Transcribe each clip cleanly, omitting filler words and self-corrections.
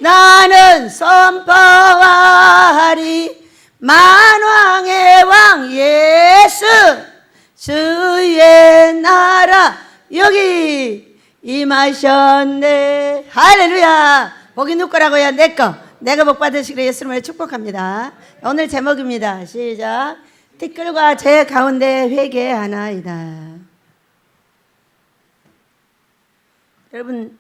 나는 선포하리 만왕의 왕 예수 주의 나라 여기 임하셨네. 할렐루야. 복이 누구 거라고요? 내 거. 내가 복 받으시기를 예수님을 축복합니다. 오늘 제목입니다. 시작. 티끌과 제 가운데 회개하나이다. 여러분,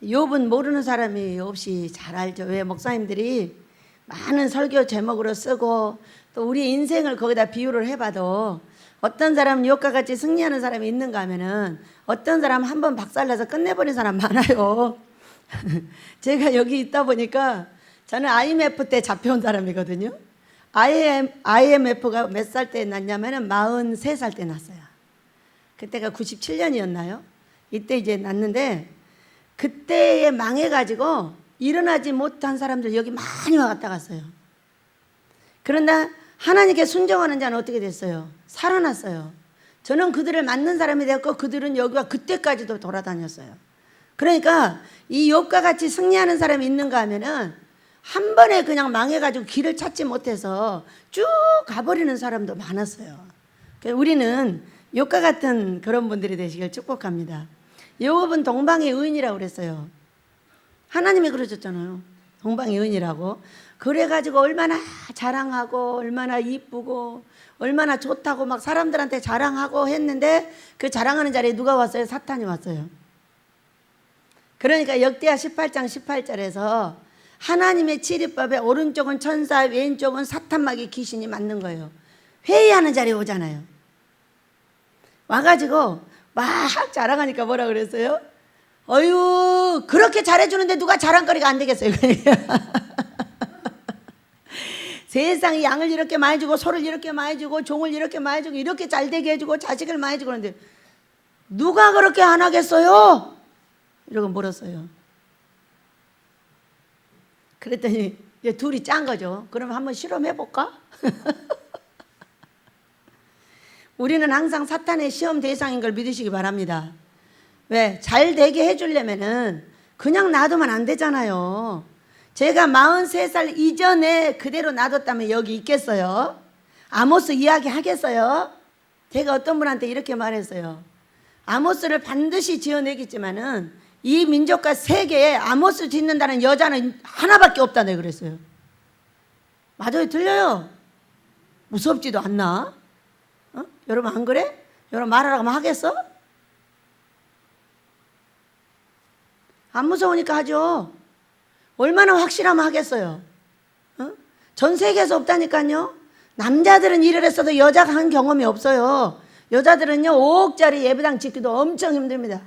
욥은 모르는 사람이 없이 잘 알죠. 왜? 목사님들이 많은 설교 제목으로 쓰고 또 우리 인생을 거기다 비유를 해봐도 어떤 사람은 욥과 같이 승리하는 사람이 있는가 하면은 어떤 사람은 한번 박살나서 끝내버린 사람 많아요. 제가 여기 있다 보니까 저는 IMF 때 잡혀온 사람이거든요. IMF가 몇 살 때 났냐면은 43살 때 났어요. 그때가 97년이었나요? 이때 이제 났는데 그때에 망해가지고 일어나지 못한 사람들 여기 많이 왔다 갔어요. 그러나 하나님께 순종하는 자는 어떻게 됐어요? 살아났어요. 저는 그들을 맞는 사람이 되었고 그들은 여기와 그때까지도 돌아다녔어요. 그러니까 이 욥과 같이 승리하는 사람이 있는가 하면은 한 번에 그냥 망해가지고 길을 찾지 못해서 쭉 가버리는 사람도 많았어요. 우리는 욥과 같은 그런 분들이 되시길 축복합니다. 욥은 동방의 의인이라고 그랬어요. 하나님이 그러셨잖아요. 동방의 의인이라고. 그래가지고 얼마나 자랑하고 얼마나 이쁘고 얼마나 좋다고 막 사람들한테 자랑하고 했는데 그 자랑하는 자리에 누가 왔어요? 사탄이 왔어요. 그러니까 역대하 18장 18절에서 하나님의 치리법에 오른쪽은 천사 왼쪽은 사탄마귀 귀신이 맞는 거예요. 회의하는 자리에 오잖아요. 와가지고 막 자랑하니까 뭐라 그랬어요? 어휴, 그렇게 잘해주는데 누가 자랑거리가 안 되겠어요. 세상에 양을 이렇게 많이 주고 소를 이렇게 많이 주고 종을 이렇게 많이 주고 이렇게 잘 되게 해주고 자식을 많이 주고 그러는데 누가 그렇게 안 하겠어요? 이러고 물었어요. 그랬더니 이제 둘이 짠 거죠. 그럼 한번 실험해볼까? 우리는 항상 사탄의 시험 대상인 걸 믿으시기 바랍니다. 왜? 잘 되게 해주려면은 그냥 놔두면 안 되잖아요. 제가 43살 이전에 그대로 놔뒀다면 여기 있겠어요? 아모스 이야기 하겠어요? 제가 어떤 분한테 이렇게 말했어요. 아모스를 반드시 지어내겠지만은 이 민족과 세계에 아모스 짓는다는 여자는 하나밖에 없다네 그랬어요. 맞아요, 들려요. 무섭지도 않나? 어? 여러분 안 그래? 여러분 말하라고 하면 하겠어? 안 무서우니까 하죠. 얼마나 확실하면 하겠어요. 어? 전 세계에서 없다니까요. 남자들은 일을 했어도 여자가 한 경험이 없어요. 여자들은요 5억짜리 예배당 짓기도 엄청 힘듭니다.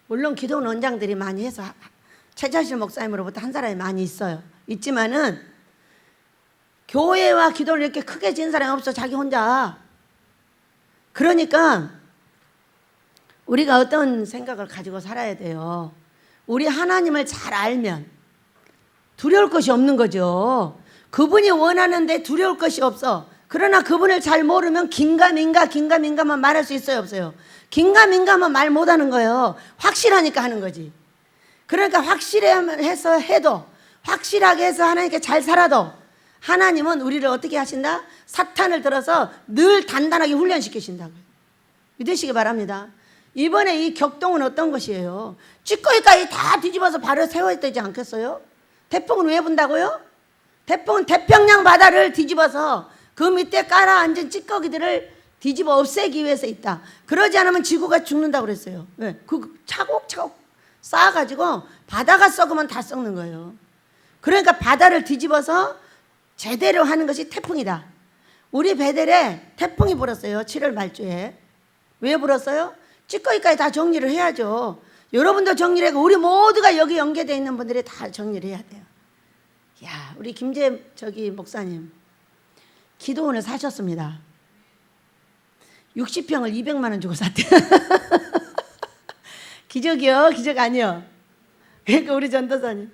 물론 기도원 원장들이 많이 해서 최자실 목사님으로부터 한 사람이 많이 있어요. 있지만은 교회와 기도를 이렇게 크게 지은 사람이 없어. 자기 혼자. 그러니까 우리가 어떤 생각을 가지고 살아야 돼요. 우리 하나님을 잘 알면 두려울 것이 없는 거죠. 그분이 원하는데 두려울 것이 없어. 그러나 그분을 잘 모르면 긴가민가만 말할 수 있어요, 없어요? 긴가민가만 말 못하는 거예요. 확실하니까 하는 거지. 그러니까 확실해서 해도 확실하게 해서 하나님께 잘 살아도 하나님은 우리를 어떻게 하신다? 사탄을 들어서 늘 단단하게 훈련시키신다고요. 믿으시기 바랍니다. 이번에 이 격동은 어떤 것이에요? 찌꺼기까지 다 뒤집어서 발을 세워야 되지 않겠어요? 태풍은 왜 분다고요? 태풍은 태평양 바다를 뒤집어서 그 밑에 깔아앉은 찌꺼기들을 뒤집어 없애기 위해서 있다. 그러지 않으면 지구가 죽는다고 그랬어요. 왜? 그 차곡차곡 쌓아가지고 바다가 썩으면 다 썩는 거예요. 그러니까 바다를 뒤집어서 제대로 하는 것이 태풍이다. 우리 베델에 태풍이 불었어요. 7월 말주에. 왜 불었어요? 찌꺼기까지 다 정리를 해야죠. 여러분도 정리를 하고 우리 모두가 여기 연계되어 있는 분들이 다 정리를 해야 돼요. 야, 우리 김재 목사님 기도원을 사셨습니다. 60평을 200만 원 주고 샀대요. 기적이요? 기적 아니요? 그러니까 우리 전도사님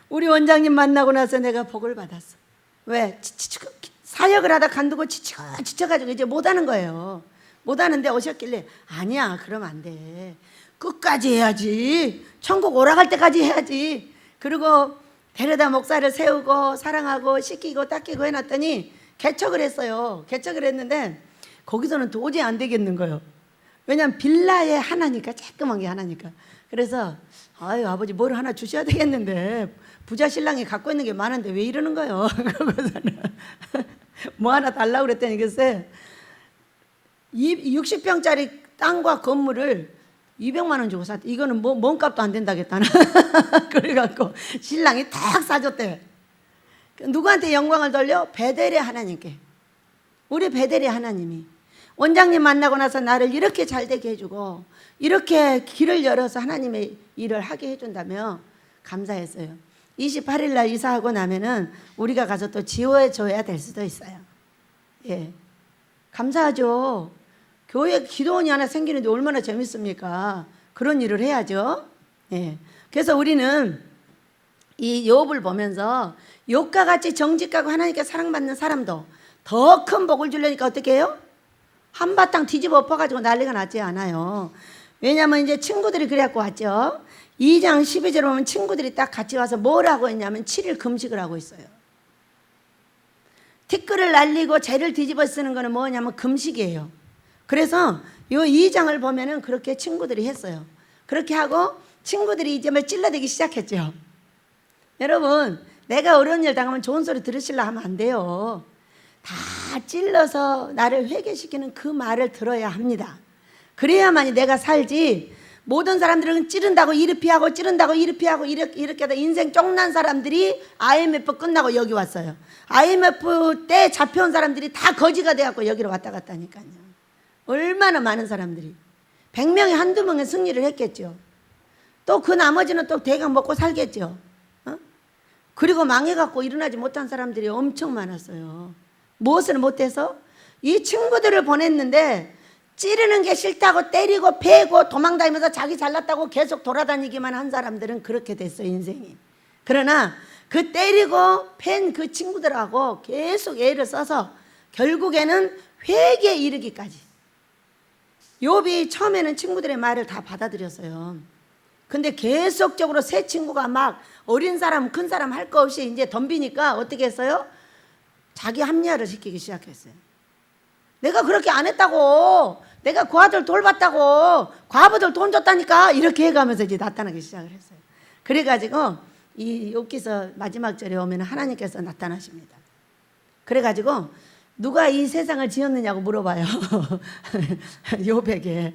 우리 원장님 만나고 나서 내가 복을 받았어. 왜? 사역을 하다 간두고 지쳐가지고 이제 못하는 거예요. 못하는데 오셨길래 아니야, 그러면 안 돼. 끝까지 해야지. 천국 오라갈 때까지 해야지. 그리고 데려다 목사를 세우고 사랑하고 씻기고 닦이고 해놨더니 개척을 했어요. 개척을 했는데 거기서는 도저히 안 되겠는 거예요. 왜냐하면 빌라에 하나니까, 조그만 게 하나니까. 그래서 아유, 아버지 뭘 하나 주셔야 되겠는데 부자 신랑이 갖고 있는 게 많은데 왜 이러는 거예요? 그러고서는 뭐 하나 달라고 그랬더니 글쎄 60평짜리 땅과 건물을 200만 원 주고 샀대. 이거는 뭐 몸값도 안 된다겠다나. 그래갖고 신랑이 탁 사줬대. 누구한테 영광을 돌려? 베델의 하나님께. 우리 베델의 하나님이 원장님 만나고 나서 나를 이렇게 잘 되게 해주고 이렇게 길을 열어서 하나님의 일을 하게 해준다며 감사했어요. 28일 날 이사하고 나면은 우리가 가서 또 지어줘야 될 수도 있어요. 예, 감사하죠. 교회 기도원이 하나 생기는데 얼마나 재밌습니까? 그런 일을 해야죠. 예, 그래서 우리는 이 욥을 보면서 욥과 같이 정직하고 하나님께 사랑받는 사람도 더 큰 복을 주려니까 어떻게 해요? 한바탕 뒤집어 엎어가지고 난리가 나지 않아요. 왜냐하면 이제 친구들이 그래갖고 왔죠. 2장 12절에 보면 친구들이 딱 같이 와서 뭘 하고 있냐면 7일 금식을 하고 있어요. 티끌을 날리고 재를 뒤집어 쓰는 거는 뭐냐면 금식이에요. 그래서 이 2장을 보면은 그렇게 친구들이 했어요. 그렇게 하고 친구들이 이제 막 찔러대기 시작했죠. 여러분, 내가 어려운 일 당하면 좋은 소리 들으시려 하면 안 돼요. 다 찔러서 나를 회개시키는 그 말을 들어야 합니다. 그래야만이 내가 살지. 모든 사람들은 찌른다고 이를 피하고 찌른다고 이를 피하고 이렇게 하다 인생 쫑난 사람들이 IMF 끝나고 여기 왔어요. IMF 때 잡혀온 사람들이 다 거지가 돼갖고 여기로 왔다 갔다니까요. 얼마나 많은 사람들이 100명에 한두 명의 승리를 했겠죠. 또 그 나머지는 또 대강 먹고 살겠죠. 그리고 망해갖고 일어나지 못한 사람들이 엄청 많았어요. 무엇을 못해서? 이 친구들을 보냈는데 찌르는 게 싫다고 때리고 패고 도망다니면서 자기 잘났다고 계속 돌아다니기만 한 사람들은 그렇게 됐어요, 인생이. 그러나 그 때리고 팬 그 친구들하고 계속 애를 써서 결국에는 회개에 이르기까지. 욥이 처음에는 친구들의 말을 다 받아들였어요. 근데 계속적으로 새 친구가 막 어린 사람 큰 사람 할 거 없이 이제 덤비니까 어떻게 했어요? 자기 합리화를 시키기 시작했어요. 내가 그렇게 안 했다고, 내가 그 아들 돌봤다고, 과부들 돈 줬다니까, 이렇게 해가면서 이제 나타나기 시작을 했어요. 그래가지고 이 욥기서 마지막 절에 오면 하나님께서 나타나십니다. 그래가지고 누가 이 세상을 지었느냐고 물어봐요. 욥에게.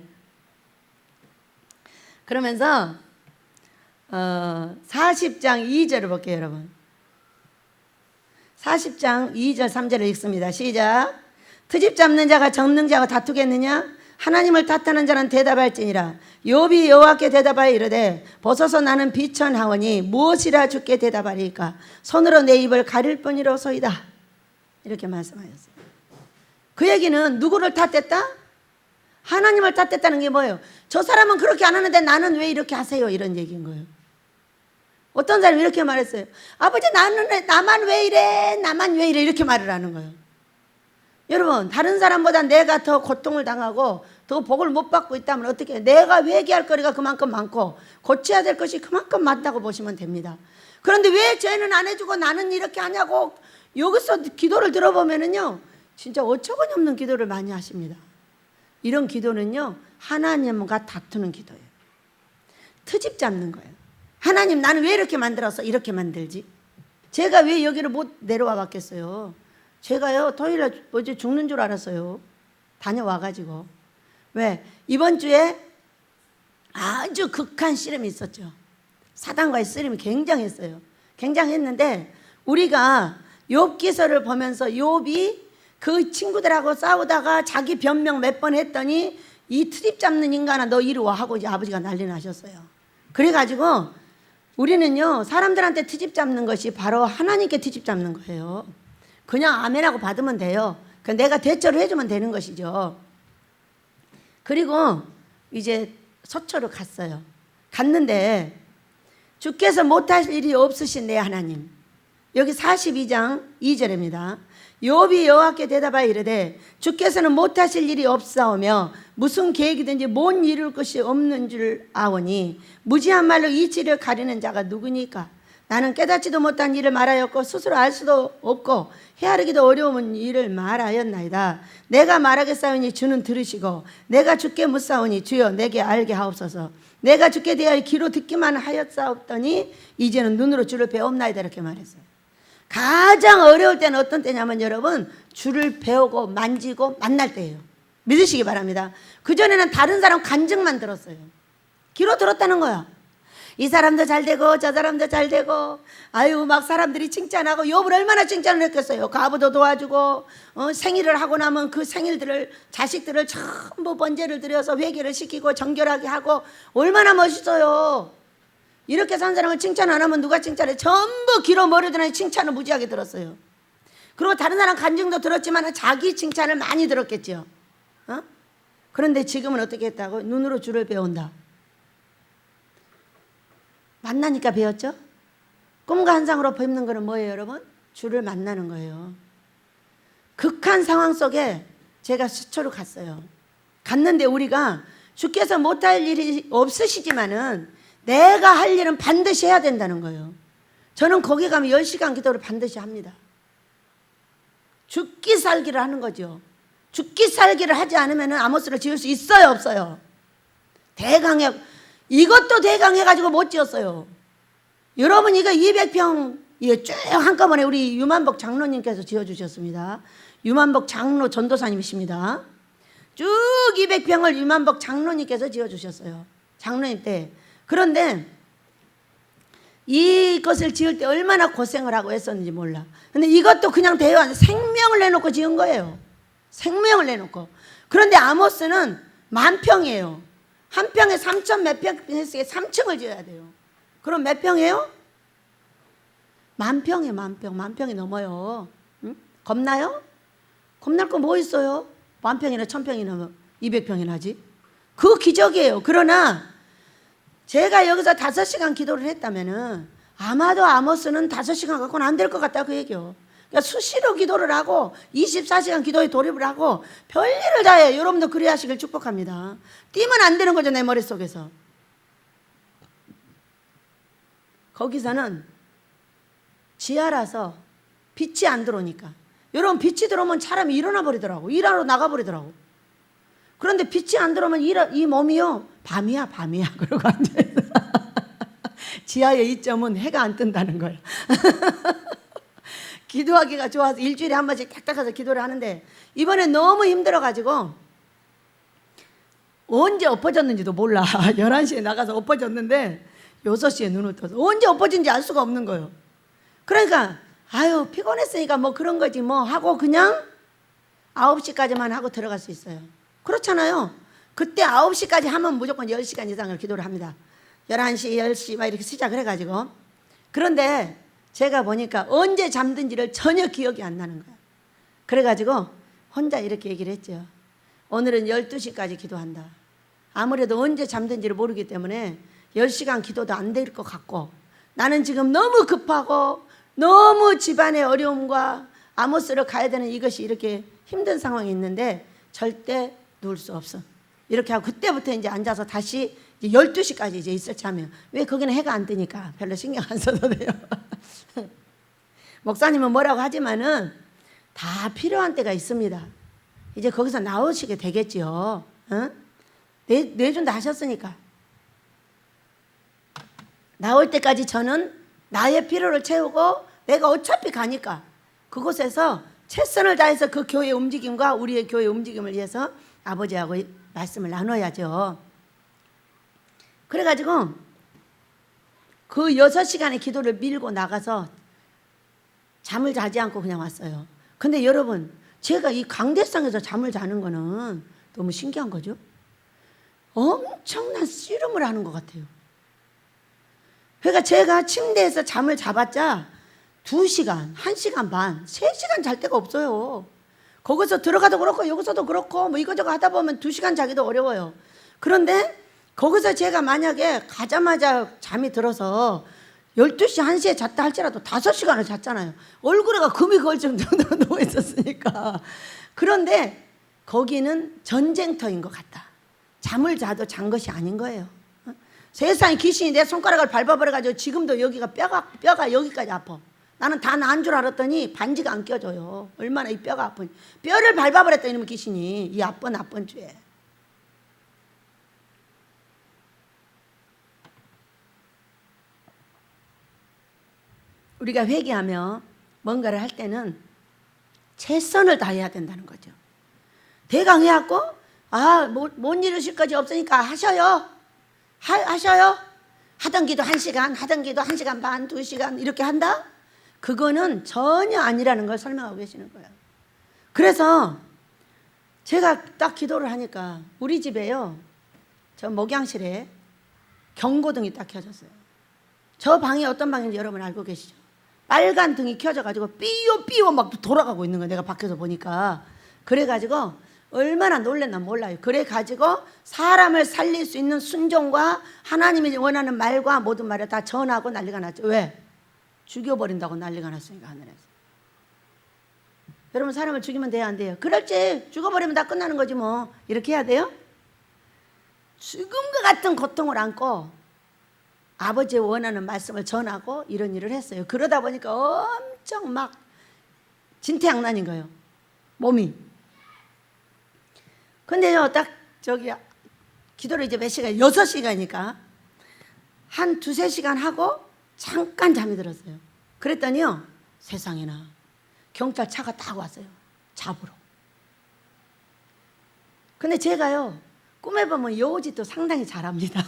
그러면서 40장 2절을 볼게요, 여러분. 40장 2절 3절을 읽습니다. 시작. 트집 잡는 자가 정능 자와 다투겠느냐? 하나님을 탓하는 자는 대답할지니라. 욥이 여호와께 대답하여 이르되 벗어서 나는 비천하오니 무엇이라 주께 대답하리까? 손으로 내 입을 가릴 뿐이로소이다. 이렇게 말씀하셨어요. 그 얘기는 누구를 탓했다? 하나님을 탓했다는 게 뭐예요? 저 사람은 그렇게 안 하는데 나는 왜 이렇게 하세요? 이런 얘기인 거예요. 어떤 사람이 이렇게 말했어요. 아버지, 나만 왜 이래? 나만 왜 이래? 이렇게 말을 하는 거예요. 여러분, 다른 사람보다 내가 더 고통을 당하고 더 복을 못 받고 있다면 어떻게 해요? 내가 회개할 거리가 그만큼 많고 고쳐야 될 것이 그만큼 많다고 보시면 됩니다. 그런데 왜 쟤는 안 해주고 나는 이렇게 하냐고 여기서 기도를 들어보면은요, 진짜 어처구니 없는 기도를 많이 하십니다. 이런 기도는요, 하나님과 다투는 기도예요. 트집 잡는 거예요. 하나님, 나는 왜 이렇게 만들었어? 이렇게 만들지? 제가 왜 여기를 못 내려와 봤겠어요? 제가요, 토요일날 어제 죽는 줄 알았어요. 다녀와가지고. 왜? 이번 주에 아주 극한 씨름이 있었죠. 사단과의 씨름이 굉장했어요. 굉장했는데 우리가 욥기서를 보면서 욥이 그 친구들하고 싸우다가 자기 변명 몇 번 했더니 이 트집 잡는 인간아 너 이리 와 하고 이제 아버지가 난리 나셨어요. 그래가지고 우리는요, 사람들한테 트집 잡는 것이 바로 하나님께 트집 잡는 거예요. 그냥 아멘하고 받으면 돼요. 내가 대처를 해주면 되는 것이죠. 그리고 이제 서초로 갔어요. 갔는데 주께서 못하실 일이 없으신 내 하나님. 여기 42장 2절입니다. 욥이 여호와께 대답하여 이르되 주께서는 못하실 일이 없사오며 무슨 계획이든지 못 이룰 것이 없는 줄 아오니 무지한 말로 이치를 가리는 자가 누구니까? 나는 깨닫지도 못한 일을 말하였고 스스로 알 수도 없고 헤아리기도 어려운 일을 말하였나이다. 내가 말하겠사오니 주는 들으시고 내가 주께 묻사오니 주여 내게 알게 하옵소서. 내가 주께 대하여 귀로 듣기만 하였사옵더니 이제는 눈으로 주를 배웁나이다. 이렇게 말했어요. 가장 어려울 때는 어떤 때냐면 여러분, 주를 배우고 만지고 만날 때예요. 믿으시기 바랍니다. 그전에는 다른 사람 간증만 들었어요. 귀로 들었다는 거야. 이 사람도 잘 되고 저 사람도 잘 되고, 아유 막 사람들이 칭찬하고, 욥을 얼마나 칭찬을 했겠어요. 가부도 도와주고, 생일을 하고 나면 그 생일들을, 자식들을 전부 번제를 드려서 회개를 시키고 정결하게 하고, 얼마나 멋있어요. 이렇게 산 사람을 칭찬 안 하면 누가 칭찬해? 전부 귀로 머리 드는 칭찬을 무지하게 들었어요. 그리고 다른 사람 간증도 들었지만 자기 칭찬을 많이 들었겠죠. 그런데 지금은 어떻게 했다고? 눈으로 주를 배운다. 만나니까 배웠죠? 꿈과 환상으로 뵙는 거는 뭐예요, 여러분? 주를 만나는 거예요. 극한 상황 속에 제가 수초로 갔어요. 갔는데 우리가 주께서 못할 일이 없으시지만은 내가 할 일은 반드시 해야 된다는 거예요. 저는 거기 가면 10시간 기도를 반드시 합니다. 죽기 살기를 하는 거죠. 죽기 살기를 하지 않으면 아모스를 지을 수 있어요, 없어요? 대강해. 이것도 대강해가지고 못 지었어요. 여러분, 이거 200평 이거 쭉 한꺼번에 우리 유만복 장로님께서 지어주셨습니다. 유만복 장로 전도사님이십니다. 쭉 200평을 유만복 장로님께서 지어주셨어요. 장로님 때. 그런데 이것을 지을 때 얼마나 고생을 하고 했었는지 몰라. 근데 이것도 그냥 대여한 생명을 내놓고 지은 거예요. 생명을 내놓고. 그런데 아모스는 10,000평이에요. 한 평에 3,000 몇 평 했으니까 3층을 지어야 돼요. 그럼 몇 평이에요? 10,000평이에요. 10,000평. 10,000평이 넘어요. 응? 겁나요? 겁날 거 뭐 있어요? 10,000평이나 1,000평이나 200평이나 하지. 그 기적이에요. 그러나 제가 여기서 5시간 기도를 했다면은 아마도 아모스는 5시간 갖고는 안 될 것 같다, 그 얘기요. 그러니까 수시로 기도를 하고 24시간 기도에 돌입을 하고 별일을 다 해요. 여러분도 그래야 하시길 축복합니다. 뛰면 안 되는 거죠, 내 머릿속에서. 거기서는 지하라서 빛이 안 들어오니까, 여러분 빛이 들어오면 사람이 일어나 버리더라고. 일하러 나가 버리더라고. 그런데 빛이 안 들어오면 이 몸이요, 밤이야 그러고 앉아있어. 지하의 이점은 해가 안 뜬다는 거예요. 기도하기가 좋아서 일주일에 한 번씩 딱 가서 기도를 하는데, 이번에 너무 힘들어가지고 언제 엎어졌는지도 몰라. 11시에 나가서 엎어졌는데 6시에 눈을 떠서 언제 엎어진지 알 수가 없는 거예요. 그러니까 아유 피곤했으니까 뭐 그런 거지 뭐 하고 그냥 9시까지만 하고 들어갈 수 있어요. 그렇잖아요. 그때 9시까지 하면 무조건 10시간 이상을 기도를 합니다. 11시, 10시 막 이렇게 시작을 해가지고. 그런데 제가 보니까 언제 잠든지를 전혀 기억이 안 나는 거예요. 그래가지고 혼자 이렇게 얘기를 했죠. 오늘은 12시까지 기도한다. 아무래도 언제 잠든지를 모르기 때문에 10시간 기도도 안 될 것 같고, 나는 지금 너무 급하고 너무 집안의 어려움과 아모스를 가야 되는 이것이 이렇게 힘든 상황이 있는데 절대 누울 수 없어. 이렇게 하고 그때부터 이제 앉아서 다시 이제 12시까지 이제 있을 참이에요. 왜? 거기는 해가 안 뜨니까 별로 신경 안 써도 돼요. 목사님은 뭐라고 하지만은 다 필요한 때가 있습니다. 이제 거기서 나오시게 되겠지요. 내준다 하셨으니까. 나올 때까지 저는 나의 필요를 채우고 내가 어차피 가니까 그곳에서 최선을 다해서 그 교회 움직임과 우리의 교회 움직임을 위해서 아버지하고 말씀을 나눠야죠. 그래가지고 그 6시간의 기도를 밀고 나가서 잠을 자지 않고 그냥 왔어요. 근데 여러분, 제가 이 강대상에서 잠을 자는 거는 너무 신기한 거죠. 엄청난 씨름을 하는 것 같아요. 그러니까 제가 침대에서 잠을 자봤자 2시간, 1시간 반, 3시간 잘 때가 없어요. 거기서 들어가도 그렇고 여기서도 그렇고 뭐 이거저거 하다 보면 2시간 자기도 어려워요. 그런데 거기서 제가 만약에 가자마자 잠이 들어서 12시, 1시에 잤다 할지라도 5시간을 잤잖아요. 얼굴에가 금이 걸 정도로 누워 있었으니까. 그런데 거기는 전쟁터인 것 같다. 잠을 자도 잔 것이 아닌 거예요. 세상에 귀신이 내 손가락을 밟아버려가지고 지금도 여기가 뼈가 여기까지 아파. 나는 다 나은 줄 알았더니 반지가 안 껴져요. 얼마나 이 뼈가 아프니. 뼈를 밟아버렸다 이놈의 귀신이. 이 나쁜 죄. 우리가 회개하며 뭔가를 할 때는 최선을 다해야 된다는 거죠. 대강해갖고 못 이루실 것이 없으니까 하셔요. 하셔요. 하던 기도 1시간, 하던 기도 1시간 반, 2시간 이렇게 한다? 그거는 전혀 아니라는 걸 설명하고 계시는 거예요. 그래서 제가 딱 기도를 하니까 우리 집에요, 저 목양실에 경고등이 딱 켜졌어요. 저 방이 어떤 방인지 여러분 알고 계시죠? 빨간 등이 켜져가지고 삐요 막 돌아가고 있는 거예요. 내가 밖에서 보니까. 그래가지고 얼마나 놀랬나 몰라요. 그래가지고 사람을 살릴 수 있는 순종과 하나님이 원하는 말과 모든 말을 다 전하고 난리가 났죠. 왜? 죽여버린다고 난리가 났으니까 하늘에서. 여러분 사람을 죽이면 돼야 안 돼요? 그럴지 죽어버리면 다 끝나는 거지 뭐. 이렇게 해야 돼요? 죽음과 같은 고통을 안고 아버지의 원하는 말씀을 전하고 이런 일을 했어요. 그러다 보니까 엄청 막 진퇴양난인 거예요. 몸이. 근데요, 딱 기도를 이제 몇 시간, 6시간이니까 한 2-3시간 하고 잠깐 잠이 들었어요. 그랬더니요, 세상에나 경찰차가 딱 왔어요. 잡으러. 근데 제가요, 꿈에 보면 여우짓도 상당히 잘합니다.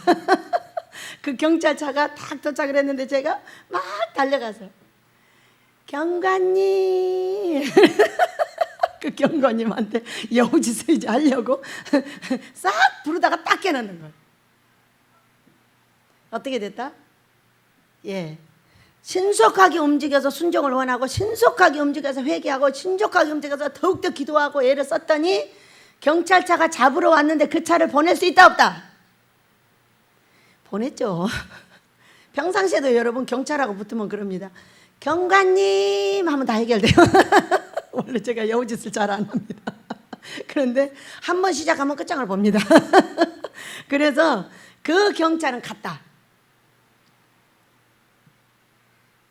그 경찰차가 딱 도착을 했는데 제가 막 달려가서 경관님 그 경관님한테 여우짓을 이제 하려고 싹 부르다가 딱 깨놓는 거예요. 어떻게 됐다? 예, 신속하게 움직여서 순종을 원하고 신속하게 움직여서 회개하고 신속하게 움직여서 더욱더 기도하고 애를 썼더니 경찰차가 잡으러 왔는데 그 차를 보낼 수 있다 없다? 보냈죠. 평상시에도 여러분 경찰하고 붙으면 그럽니다. 경관님 하면 다 해결돼요. 원래 제가 여우짓을 잘 안 합니다. 그런데 한 번 시작하면 끝장을 봅니다. 그래서 그 경찰은 갔다.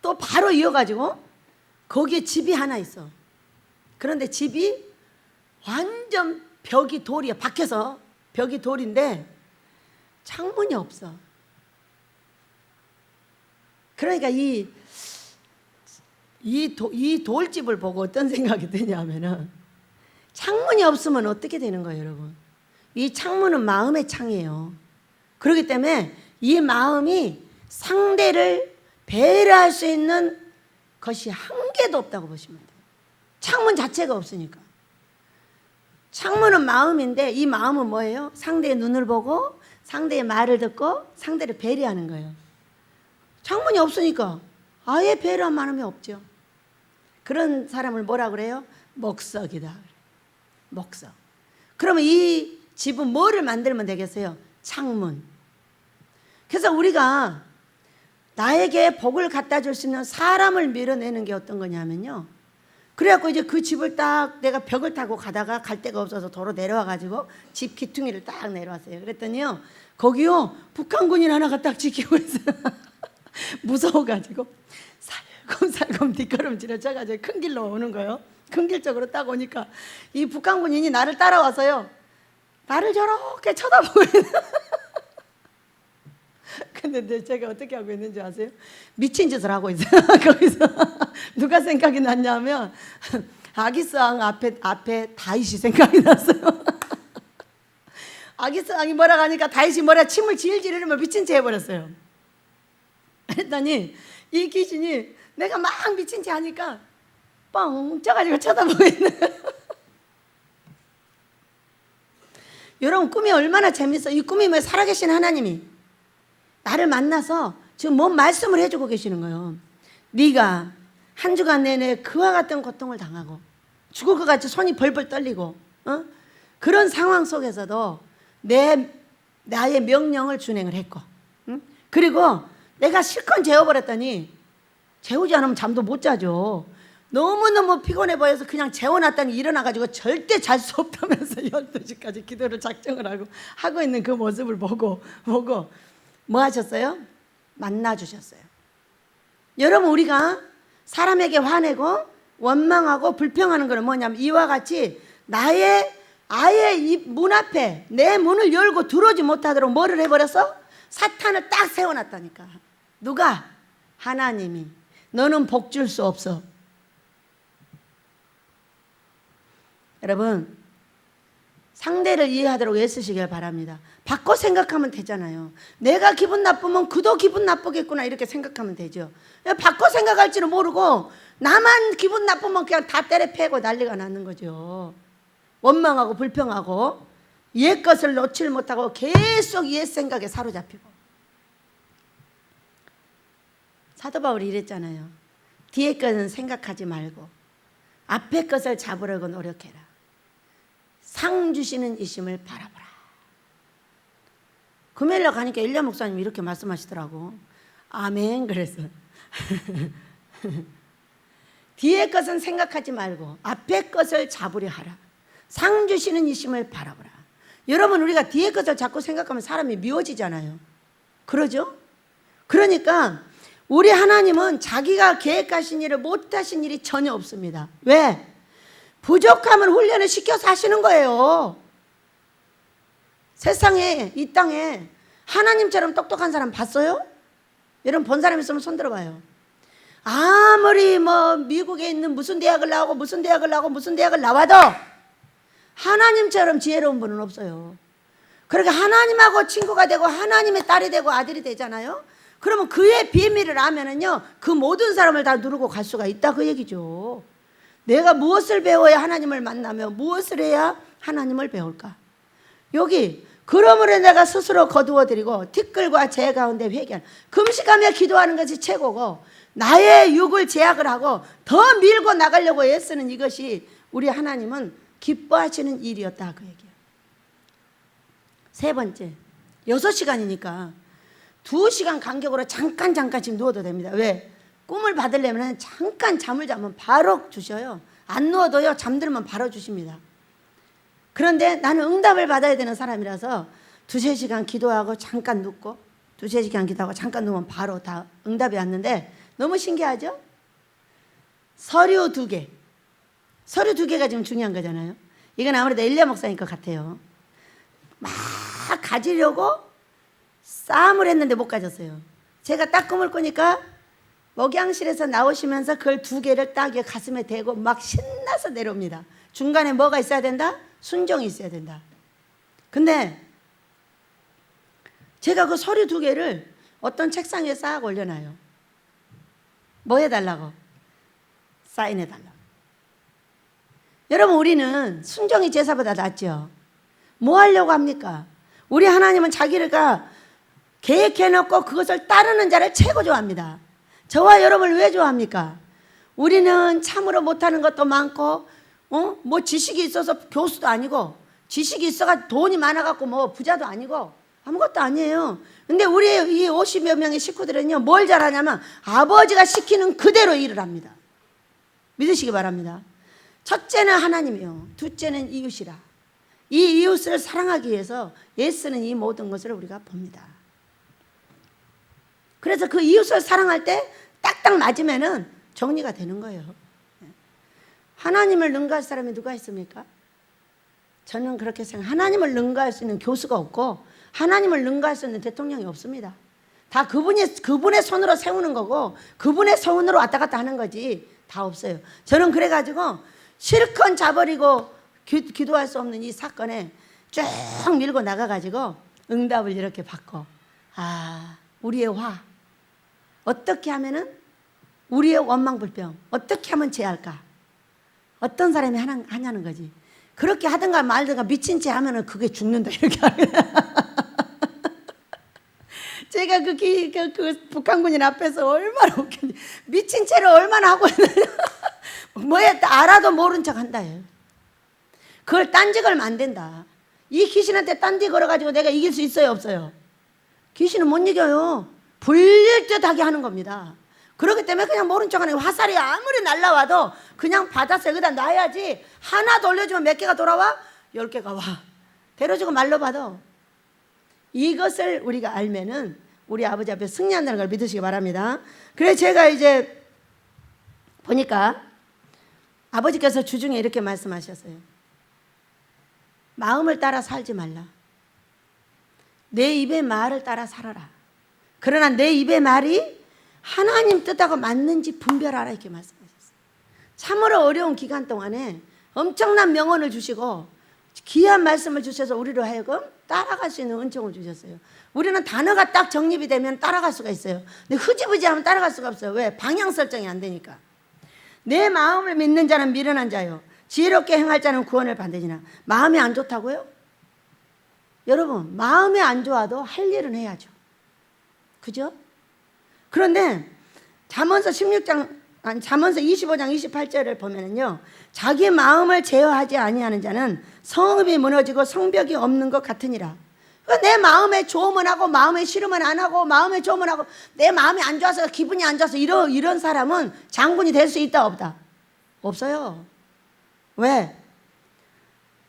또 바로 이어가지고 거기에 집이 하나 있어. 그런데 집이 완전 벽이 돌이야. 밖에서 벽이 돌인데 창문이 없어. 그러니까 이 돌집을 보고 어떤 생각이 드냐면은 창문이 없으면 어떻게 되는 거예요, 여러분? 이 창문은 마음의 창이에요. 그렇기 때문에 이 마음이 상대를 배려할 수 있는 것이 한 개도 없다고 보시면 돼요. 창문 자체가 없으니까. 창문은 마음인데 이 마음은 뭐예요? 상대의 눈을 보고 상대의 말을 듣고 상대를 배려하는 거예요. 창문이 없으니까 아예 배려한 마음이 없죠. 그런 사람을 뭐라 그래요? 목석이다. 목석. 그러면 이 집은 뭐를 만들면 되겠어요? 창문. 그래서 우리가 나에게 복을 갖다 줄 수 있는 사람을 밀어내는 게 어떤 거냐면요, 그래갖고 이제 그 집을 딱 내가 벽을 타고 가다가 갈 데가 없어서 도로 내려와가지고 집 기퉁이를 딱 내려왔어요. 그랬더니요, 거기요 북한군인 하나가 딱 지키고 있어요. 무서워가지고 살금살금 뒷걸음질을 쳐가지고 큰 길로 오는 거예요. 큰 길 쪽으로 딱 오니까 이 북한군인이 나를 따라와서요, 나를 저렇게 쳐다보고 있는. 근데 제가 어떻게 하고 있는지 아세요? 미친 짓을 하고 있어요. 거기서 누가 생각이 났냐면 아기스 왕 앞에 다윗이 생각이 났어요. 아기스 왕이 뭐라고 하니까 다윗이 뭐라 침을 질질 흘리며 미친 채 해버렸어요. 그랬더니 이 귀신이 내가 막 미친 채 하니까 뻥 쪄가지고 쳐다보고 있는 거예요. 여러분, 꿈이 얼마나 재밌어. 이 꿈이 뭐 살아계신 하나님이 나를 만나서 지금 뭔 말씀을 해주고 계시는 거예요. 네가 한 주간 내내 그와 같은 고통을 당하고 죽을 것 같이 손이 벌벌 떨리고 그런 상황 속에서도 나의 명령을 준행을 했고, 그리고 내가 실컷 재워버렸더니 재우지 않으면 잠도 못 자죠. 너무너무 피곤해 보여서 그냥 재워놨더니 일어나가지고 절대 잘 수 없다면서 12시까지 기도를 작정을 하고 있는 그 모습을 보고 뭐 하셨어요? 만나주셨어요. 여러분, 우리가 사람에게 화내고 원망하고 불평하는 것은 뭐냐면 이와 같이 아예 이 문 앞에 내 문을 열고 들어오지 못하도록 뭐를 해버렸어? 사탄을 딱 세워놨다니까. 누가? 하나님이. 너는 복 줄 수 없어. 여러분, 상대를 이해하도록 애쓰시길 바랍니다. 바꿔 생각하면 되잖아요. 내가 기분 나쁘면 그도 기분 나쁘겠구나 이렇게 생각하면 되죠. 바꿔 생각할 줄은 모르고 나만 기분 나쁘면 그냥 다 때려 패고 난리가 나는 거죠. 원망하고 불평하고 옛 것을 놓질 못하고 계속 옛 생각에 사로잡히고. 사도 바울이 이랬잖아요. 뒤에 것은 생각하지 말고 앞에 것을 잡으려고 노력해라. 상 주시는 이심을 바라보라. 금요일날 가니까 일야 목사님이 이렇게 말씀하시더라고. 아멘. 그래서 뒤에 것은 생각하지 말고 앞에 것을 잡으려 하라. 상 주시는 이심을 바라보라. 여러분, 우리가 뒤에 것을 자꾸 생각하면 사람이 미워지잖아요. 그러죠? 그러니까 우리 하나님은 자기가 계획하신 일을 못하신 일이 전혀 없습니다. 왜? 부족함을 훈련을 시켜서 하시는 거예요. 세상에, 이 땅에 하나님처럼 똑똑한 사람 봤어요? 여러분 본 사람 있으면 손 들어봐요. 아무리 뭐 미국에 있는 무슨 대학을 나오고 무슨 대학을 나와도 하나님처럼 지혜로운 분은 없어요. 그렇게 하나님하고 친구가 되고 하나님의 딸이 되고 아들이 되잖아요. 그러면 그의 비밀을 알면은요, 그 모든 사람을 다 누르고 갈 수가 있다 그 얘기죠. 내가 무엇을 배워야 하나님을 만나며 무엇을 해야 하나님을 배울까? 여기 그러므로 내가 스스로 거두어드리고 티끌과 재 가운데 회개하는, 금식하며 기도하는 것이 최고고 나의 육을 제약을 하고 더 밀고 나가려고 애쓰는 이것이 우리 하나님은 기뻐하시는 일이었다 그 얘기예요. 세 번째, 6시간이니까 2시간 간격으로 잠깐씩 누워도 됩니다. 왜? 꿈을 받으려면 잠깐 잠을 자면 바로 주셔요. 안 누워도요, 잠들면 바로 주십니다. 그런데 나는 응답을 받아야 되는 사람이라서 2-3시간 기도하고 잠깐 눕고 2-3시간 기도하고 잠깐 누우면 바로 다 응답이 왔는데 너무 신기하죠? 서류 2개. 서류 2개가 지금 중요한 거잖아요. 이건 아무래도 엘리야 목사님 것 같아요. 막 가지려고 싸움을 했는데 못 가졌어요. 제가 딱 꿈을 꾸니까 목양실에서 나오시면서 그걸 2개를 딱 가슴에 대고 막 신나서 내려옵니다. 중간에 뭐가 있어야 된다? 순종이 있어야 된다. 근데 제가 그 서류 2개를 어떤 책상에 싹 올려놔요. 뭐 해달라고? 사인해달라고. 여러분, 우리는 순종이 제사보다 낫죠. 뭐 하려고 합니까? 우리 하나님은 자기가 계획해놓고 그것을 따르는 자를 최고 좋아합니다. 저와 여러분을 왜 좋아합니까? 우리는 참으로 못하는 것도 많고 뭐 지식이 있어서 교수도 아니고 지식이 있어가 돈이 많아갖고 뭐 부자도 아니고 아무것도 아니에요. 근데 우리 이 50여 명의 식구들은요, 뭘 잘하냐면 아버지가 시키는 그대로 일을 합니다. 믿으시기 바랍니다. 첫째는 하나님이요, 둘째는 이웃이라. 이 이웃을 사랑하기 위해서 애쓰는 이 모든 것을 우리가 봅니다. 그래서 그 이웃을 사랑할 때 딱딱 맞으면은 정리가 되는 거예요. 하나님을 능가할 사람이 누가 있습니까? 저는 그렇게 생각해요. 하나님을 능가할 수 있는 교수가 없고 하나님을 능가할 수 있는 대통령이 없습니다. 다 그분의 손으로 세우는 거고 그분의 손으로 왔다 갔다 하는 거지 다 없어요. 저는 그래가지고 실컷 자버리고 기도할 수 없는 이 사건에 쭉 밀고 나가가지고 응답을 이렇게 받고, 우리의 화 어떻게 하면은, 우리의 원망불평 어떻게 하면 제할까? 어떤 사람이 하냐는 거지. 그렇게 하든가 말든가 미친 채 하면은 그게 죽는다 이렇게 하면. 제가 그 북한군인 앞에서 얼마나 웃겼는지, 미친 채를 얼마나 하고 있느냐. 뭐야, 알아도 모른 척 한다. 그걸 딴지 걸면 안 된다. 이 귀신한테 딴지 걸어가지고 내가 이길 수 있어요, 없어요? 귀신은 못 이겨요. 불릴듯하게 하는 겁니다. 그렇기 때문에 그냥 모른 척하는 거예요. 화살이 아무리 날라와도 그냥 받아서 여기다 놔야지. 하나 돌려주면 몇 개가 돌아와? 10개가 와. 데려주고 말로 받아. 이것을 우리가 알면은 우리 아버지 앞에 승리한다는 걸 믿으시기 바랍니다. 그래서 제가 이제 보니까 아버지께서 주중에 이렇게 말씀하셨어요. 마음을 따라 살지 말라. 내 입의 말을 따라 살아라. 그러나 내 입의 말이 하나님 뜻하고 맞는지 분별하라 이렇게 말씀하셨어요. 참으로 어려운 기간 동안에 엄청난 명언을 주시고 귀한 말씀을 주셔서 우리로 하여금 따라갈 수 있는 은총을 주셨어요. 우리는 단어가 딱 정립이 되면 따라갈 수가 있어요. 근데 흐지부지하면 따라갈 수가 없어요. 왜? 방향 설정이 안 되니까. 내 마음을 믿는 자는 미련한 자요, 지혜롭게 행할 자는 구원을 받으리라. 마음이 안 좋다고요? 여러분, 마음이 안 좋아도 할 일은 해야죠. 그죠? 그런데 잠언서 25장 28절을 보면은요, 자기 마음을 제어하지 아니하는 자는 성읍이 무너지고 성벽이 없는 것 같으니라. 그러니까 내 마음에 좋으면 하고 마음에 싫으면 안 하고 마음에 좋으면 하고 내 마음이 안 좋아서 기분이 안 좋아서 이런 사람은 장군이 될 수 있다 없다? 없어요. 왜?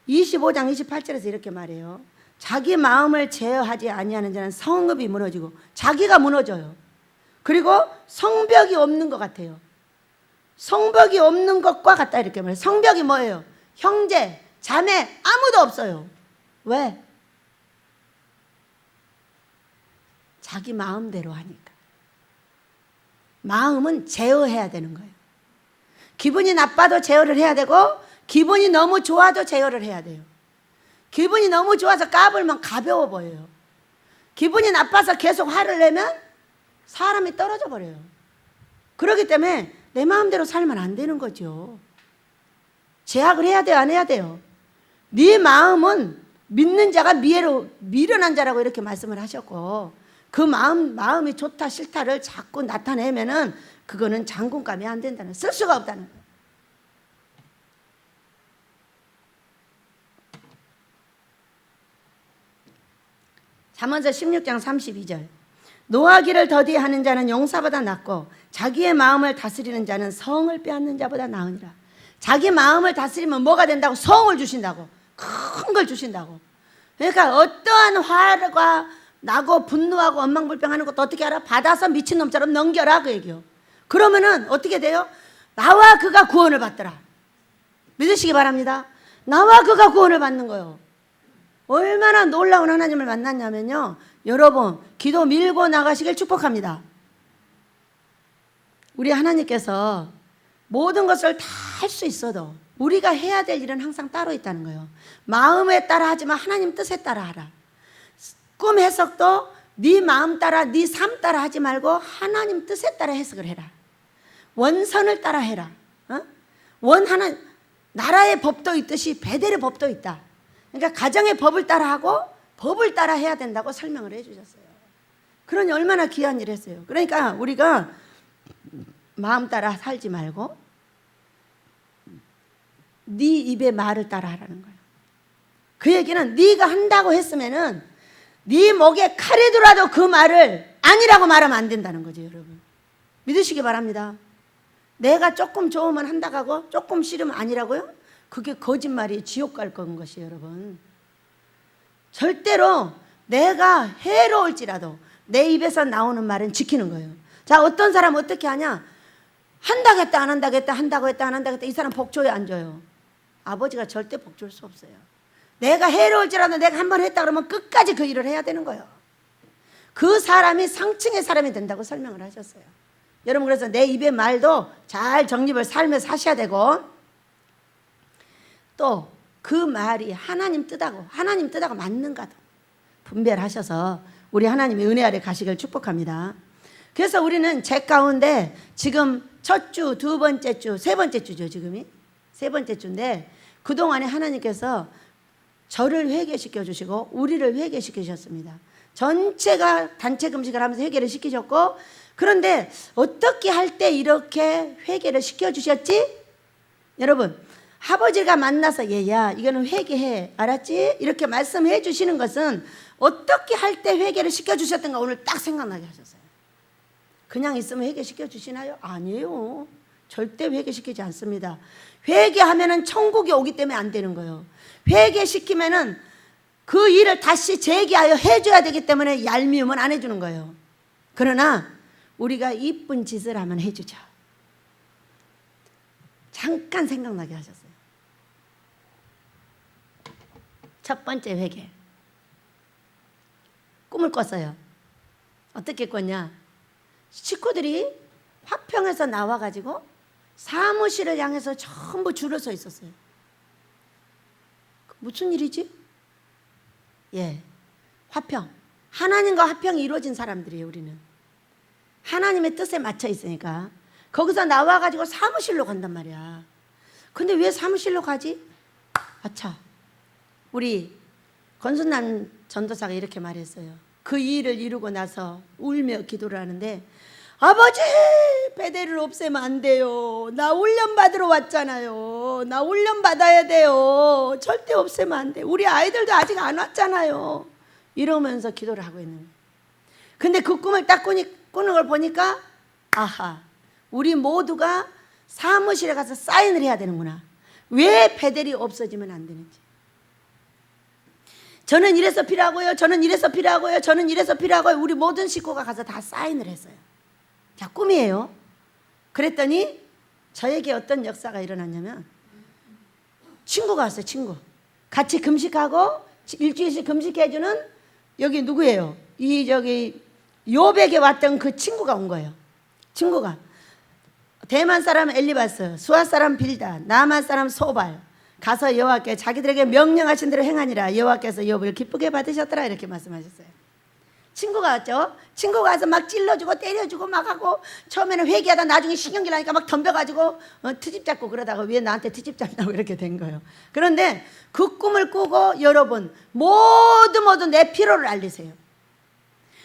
25장 28절에서 이렇게 말해요. 자기 마음을 제어하지 아니하는 자는 성읍이 무너지고, 자기가 무너져요. 그리고 성벽이 없는 것 같아요. 성벽이 없는 것과 같다 이렇게 말해요. 성벽이 뭐예요? 형제, 자매 아무도 없어요. 왜? 자기 마음대로 하니까. 마음은 제어해야 되는 거예요. 기분이 나빠도 제어를 해야 되고, 기분이 너무 좋아도 제어를 해야 돼요. 기분이 너무 좋아서 까불면 가벼워 보여요. 기분이 나빠서 계속 화를 내면 사람이 떨어져 버려요. 그렇기 때문에 내 마음대로 살면 안 되는 거죠. 제약을 해야 돼요, 안 해야 돼요? 네 마음은 믿는 자가 미련한 자라고 이렇게 말씀을 하셨고, 그 마음이 좋다 싫다를 자꾸 나타내면은 그거는 장군감이 안 된다는, 쓸 수가 없다는 거예요. 잠언서 16장 32절. 노하기를 더디하는 자는 용사보다 낫고 자기의 마음을 다스리는 자는 성을 빼앗는 자보다 나으니라. 자기 마음을 다스리면 뭐가 된다고? 성을 주신다고. 큰 걸 주신다고. 그러니까 어떠한 화가 나고 분노하고 엉망불평하는 것도 어떻게 알아? 받아서 미친놈처럼 넘겨라 그 얘기요. 그러면은 어떻게 돼요? 나와 그가 구원을 받더라. 믿으시기 바랍니다. 나와 그가 구원을 받는 거예요. 얼마나 놀라운 하나님을 만났냐면요, 여러분 기도 밀고 나가시길 축복합니다. 우리 하나님께서 모든 것을 다 할 수 있어도 우리가 해야 될 일은 항상 따로 있다는 거예요. 마음에 따라 하지만 하나님 뜻에 따라 하라. 꿈 해석도 네 마음 따라 네 삶 따라 하지 말고 하나님 뜻에 따라 해석을 해라. 원선을 따라 해라. 하나 나라의 법도 있듯이 베델의 법도 있다. 그러니까 가정의 법을 따라 하고 법을 따라 해야 된다고 설명을 해주셨어요. 그러니 얼마나 귀한 일을 했어요. 그러니까 우리가 마음 따라 살지 말고 네 입의 말을 따라 하라는 거예요. 그 얘기는 네가 한다고 했으면은 네 목에 칼이 들어도 그 말을 아니라고 말하면 안 된다는 거죠, 여러분. 믿으시기 바랍니다. 내가 조금 좋으면 한다고 하고 조금 싫으면 아니라고요? 그게 거짓말이 지옥 갈 건 것이에요, 여러분. 절대로 내가 해로울지라도 내 입에서 나오는 말은 지키는 거예요. 자, 어떤 사람은 어떻게 하냐? 한다고 했다 안 한다고 했다, 한다고 했다 안 한다고 했다, 이 사람 복 줘요 안 줘요? 아버지가 절대 복 줄 수 없어요. 내가 해로울지라도 내가 한번 했다 그러면 끝까지 그 일을 해야 되는 거예요. 그 사람이 상층의 사람이 된다고 설명을 하셨어요. 여러분, 그래서 내 입의 말도 잘 정립을 삶에서 하셔야 되고, 또 그 말이 하나님 뜻하고 맞는가도 분별하셔서 우리 하나님의 은혜 아래 가시길 축복합니다. 그래서 우리는 제 가운데 지금 첫 주, 두 번째 주, 세 번째 주죠. 지금이 세 번째 주인데, 그동안에 하나님께서 저를 회개시켜 주시고 우리를 회개시켜 주셨습니다. 전체가 단체 금식을 하면서 회개를 시키셨고, 그런데 어떻게 할 때 이렇게 회개를 시켜 주셨지? 여러분, 아버지가 만나서 얘야 이거는 회개해, 알았지? 이렇게 말씀해 주시는 것은 어떻게 할 때 회개를 시켜 주셨던가 오늘 딱 생각나게 하셨어요. 그냥 있으면 회개시켜 주시나요? 아니에요. 절대 회개시키지 않습니다. 회개하면은 천국이 오기 때문에 안 되는 거예요. 회개시키면은 그 일을 다시 재개하여 해줘야 되기 때문에 얄미우면 안 해주는 거예요. 그러나 우리가 이쁜 짓을 하면 해주죠. 잠깐 생각나게 하셨어요. 첫 번째 회개. 꿈을 꿨어요. 어떻게 꿨냐? 식구들이 화평에서 나와가지고 사무실을 향해서 전부 줄을 서 있었어요. 무슨 일이지? 예, 화평. 하나님과 화평이 이루어진 사람들이에요. 우리는 하나님의 뜻에 맞춰 있으니까 거기서 나와가지고 사무실로 간단 말이야. 근데 왜 사무실로 가지? 아차, 우리 권순남 전도사가 이렇게 말했어요. 그 일을 이루고 나서 울며 기도를 하는데, 아버지, 베델을 없애면 안 돼요. 나 훈련 받으러 왔잖아요. 나 훈련 받아야 돼요. 절대 없애면 안 돼. 우리 아이들도 아직 안 왔잖아요. 이러면서 기도를 하고 있는 거예요. 근데 그 꿈을 딱 꾸는 걸 보니까, 아하, 우리 모두가 사무실에 가서 사인을 해야 되는구나. 왜 베델이 없어지면 안 되는지. 저는 이래서 필요하고요. 저는 이래서 필요하고요. 저는 이래서 필요하고요. 우리 모든 식구가 가서 다 사인을 했어요. 자, 꿈이에요. 그랬더니 저에게 어떤 역사가 일어났냐면, 친구가 왔어요. 친구. 같이 금식하고 일주일씩 금식해주는, 여기 누구예요? 요백에 왔던 그 친구가 온 거예요. 친구가 대만 사람 엘리바스, 수아 사람 빌다, 나만 사람 소발, 가서 여호와께 자기들에게 명령하신 대로 행하니라. 여호와께서 욥을 기쁘게 받으셨더라. 이렇게 말씀하셨어요. 친구가 왔죠. 친구가 와서 막 찔러주고 때려주고 막 하고, 처음에는 회개하다 나중에 신경질 나니까 막 덤벼가지고 트집 잡고 그러다가 왜 나한테 트집 잡냐고 이렇게 된 거예요. 그런데 그 꿈을 꾸고 여러분 모두 내 필요를 알리세요.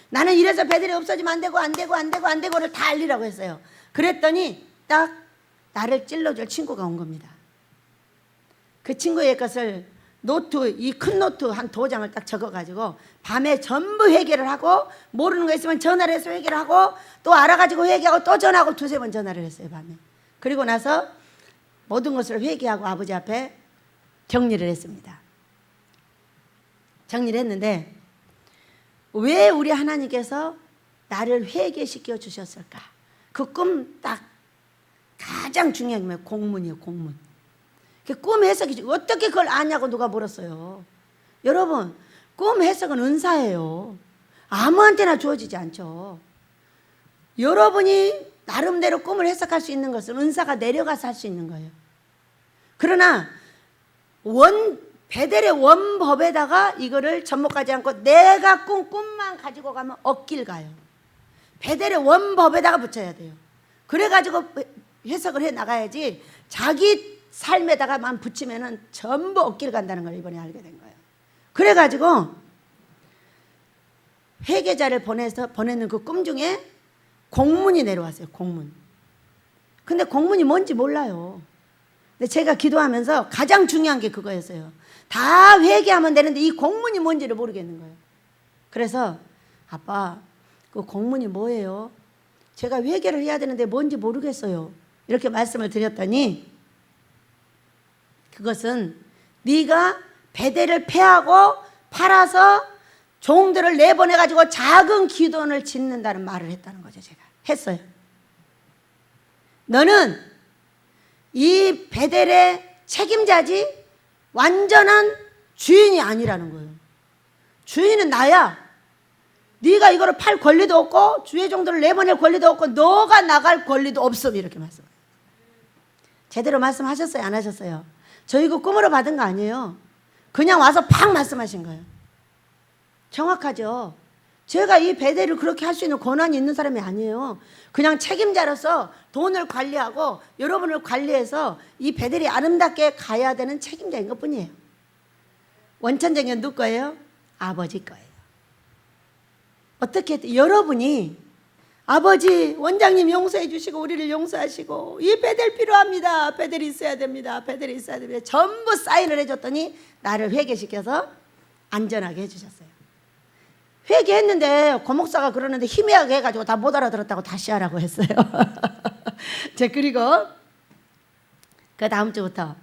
나는 이래서 베델이 없어지면 안 되고를 다 알리라고 했어요. 그랬더니 딱 나를 찔러줄 친구가 온 겁니다. 그 친구의 것을 이 큰 노트 한 2장을 딱 적어가지고 밤에 전부 회개를 하고, 모르는 거 있으면 전화를 해서 회개를 하고, 또 알아가지고 회개하고 또 전화하고 2-3번 전화를 했어요. 밤에. 그리고 나서 모든 것을 회개하고 아버지 앞에 정리를 했습니다. 정리를 했는데, 왜 우리 하나님께서 나를 회개시켜 주셨을까? 그 꿈 딱 가장 중요한 게 공문이에요. 공문. 꿈 해석이, 어떻게 그걸 아냐고 누가 물었어요. 여러분, 꿈 해석은 은사예요. 아무한테나 주어지지 않죠. 여러분이 나름대로 꿈을 해석할 수 있는 것은 은사가 내려가서 할 수 있는 거예요. 그러나 베델의 원법에다가 이거를 접목하지 않고 내가 꿈만 가지고 가면 엇길 가요. 베델의 원법에다가 붙여야 돼요. 그래가지고 해석을 해 나가야지, 자기 삶에다가만 붙이면은 전부 엇길 간다는 걸 이번에 알게 된 거예요. 그래가지고 회개자를 보내는 그 꿈 중에 공문이 내려왔어요. 공문. 근데 공문이 뭔지 몰라요. 근데 제가 기도하면서 가장 중요한 게 그거였어요. 다 회개하면 되는데 이 공문이 뭔지를 모르겠는 거예요. 그래서 아빠, 그 공문이 뭐예요? 제가 회개를 해야 되는데 뭔지 모르겠어요. 이렇게 말씀을 드렸더니, 그것은 네가 베델을 패하고 팔아서 종들을 내보내가지고 작은 기도원을 짓는다는 말을 했다는 거죠. 제가 했어요. 너는 이 베델의 책임자지 완전한 주인이 아니라는 거예요. 주인은 나야. 네가 이거를 팔 권리도 없고 주의 종들을 내보낼 권리도 없고 너가 나갈 권리도 없어. 이렇게 말씀해요. 제대로 말씀하셨어요? 안 하셨어요? 저희 그 꿈으로 받은 거 아니에요. 그냥 와서 팍 말씀하신 거예요. 정확하죠? 제가 이 베델을 그렇게 할 수 있는 권한이 있는 사람이 아니에요. 그냥 책임자로서 돈을 관리하고 여러분을 관리해서 이 베델이 아름답게 가야 되는 책임자인 것 뿐이에요. 원천적인 누구 거예요? 아버지 거예요. 어떻게 여러분이 아버지, 원장님 용서해 주시고 우리를 용서하시고 이 베델 필요합니다. 베델이 있어야 됩니다. 베델이 있어야 됩니다. 전부 사인을 해줬더니 나를 회개시켜서 안전하게 해주셨어요. 회개했는데 고목사가 그러는데 희미하게 해가지고 다 못 알아들었다고 다시 하라고 했어요. 자, 그리고 그 다음 주부터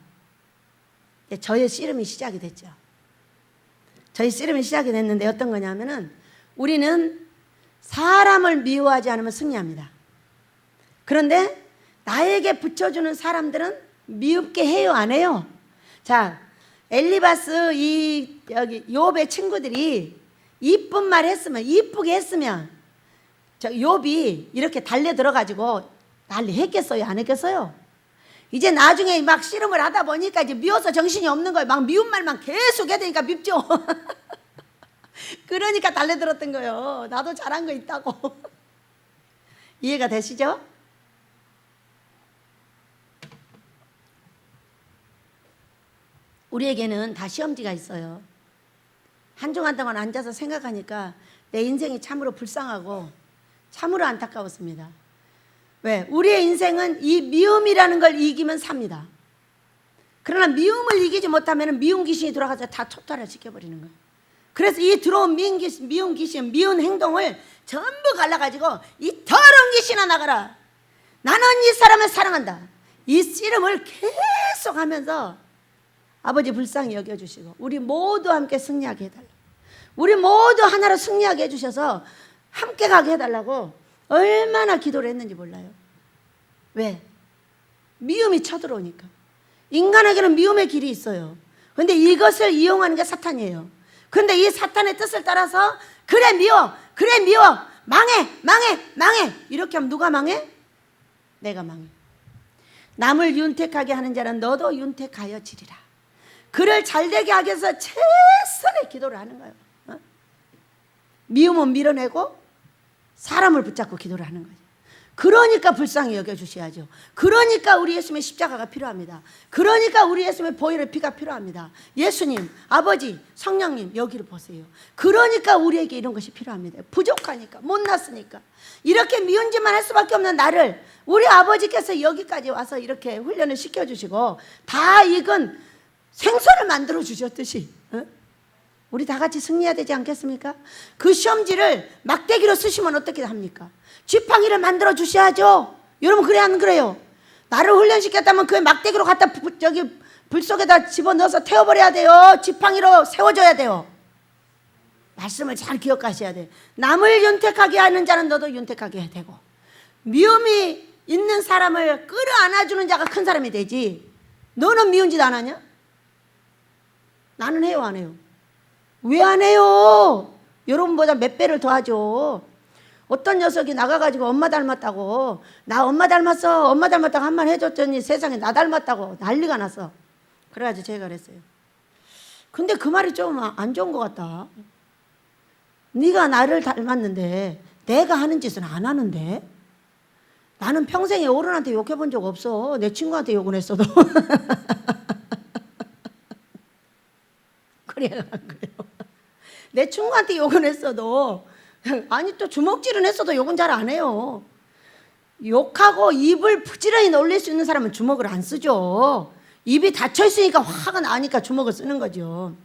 저의 씨름이 시작이 됐죠. 저희 씨름이 시작이 됐는데 어떤 거냐면은 우리는 사람을 미워하지 않으면 승리합니다. 그런데 나에게 붙여주는 사람들은 미흡게 해요, 안 해요? 자, 엘리바스 여기 욥의 친구들이 이쁜 말 했으면, 이쁘게 했으면 저 욥이 이렇게 달려 들어가지고 난리 했겠어요, 안 했겠어요? 이제 나중에 막 씨름을 하다 보니까 이제 미워서 정신이 없는 거예요. 막 미운 말만 계속 해야 되니까 밉죠. 그러니까 달려들었던 거예요. 나도 잘한 거 있다고. 이해가 되시죠? 우리에게는 다 시험지가 있어요. 한 주간 동안 앉아서 생각하니까 내 인생이 참으로 불쌍하고 참으로 안타까웠습니다. 왜? 우리의 인생은 이 미움이라는 걸 이기면 삽니다. 그러나 미움을 이기지 못하면 미운 귀신이 들어가서 다 초토화를 시켜버리는 거예요. 그래서 이 들어온 미운 귀신, 미운 행동을 전부 갈라가지고 이 더러운 귀신아 나가라. 나는 이 사람을 사랑한다. 이 씨름을 계속 하면서 아버지 불쌍히 여겨주시고 우리 모두 함께 승리하게 해달라. 우리 모두 하나로 승리하게 해주셔서 함께 가게 해달라고 얼마나 기도를 했는지 몰라요. 왜? 미움이 쳐들어오니까. 인간에게는 미움의 길이 있어요. 그런데 이것을 이용하는 게 사탄이에요. 그런데 이 사탄의 뜻을 따라서 그래 미워, 그래 미워, 망해, 망해, 망해. 이렇게 하면 누가 망해? 내가 망해. 남을 윤택하게 하는 자는 너도 윤택하여 지리라. 그를 잘되게 하기 위해서 최선의 기도를 하는 거예요. 미움은 밀어내고 사람을 붙잡고 기도를 하는 거죠. 그러니까 불쌍히 여겨주셔야죠. 그러니까 우리 예수님의 십자가가 필요합니다. 그러니까 우리 예수님의 보혈의 피가 필요합니다. 예수님, 아버지, 성령님 여기를 보세요. 그러니까 우리에게 이런 것이 필요합니다. 부족하니까, 못났으니까. 이렇게 미운 짓만 할 수밖에 없는 나를 우리 아버지께서 여기까지 와서 이렇게 훈련을 시켜주시고 다 익은 생선을 만들어 주셨듯이 우리 다 같이 승리해야 되지 않겠습니까? 그 시험지를 막대기로 쓰시면 어떻게 합니까? 지팡이를 만들어 주셔야죠. 여러분 그래 안 그래요? 나를 훈련시켰다면 그 막대기로 갖다 불 속에다 집어넣어서 태워버려야 돼요. 지팡이로 세워줘야 돼요. 말씀을 잘 기억하셔야 돼요. 남을 윤택하게 하는 자는 너도 윤택하게 해야 되고 미움이 있는 사람을 끌어안아주는 자가 큰 사람이 되지. 너는 미운 짓 안 하냐? 나는 해요, 안 해요? 왜 안 해요? 여러분보다 몇 배를 더 하죠. 어떤 녀석이 나가가지고 엄마 닮았다고, 나 엄마 닮았어, 엄마 닮았다고 한 말 해줬더니 세상에 나 닮았다고 난리가 났어. 그래가지고 제가 그랬어요. 근데 그 말이 좀 안 좋은 것 같다. 네가 나를 닮았는데 내가 하는 짓은 안 하는데? 나는 평생에 어른한테 욕해본 적 없어. 내 친구한테 욕은 했어도. 그래요, 그래요. 내 친구한테 욕은 했어도, 아니 또 주먹질은 했어도 욕은 잘 안 해요. 욕하고 입을 부지런히 놀릴 수 있는 사람은 주먹을 안 쓰죠. 입이 닫혀 있으니까 화가 나니까 주먹을 쓰는 거죠.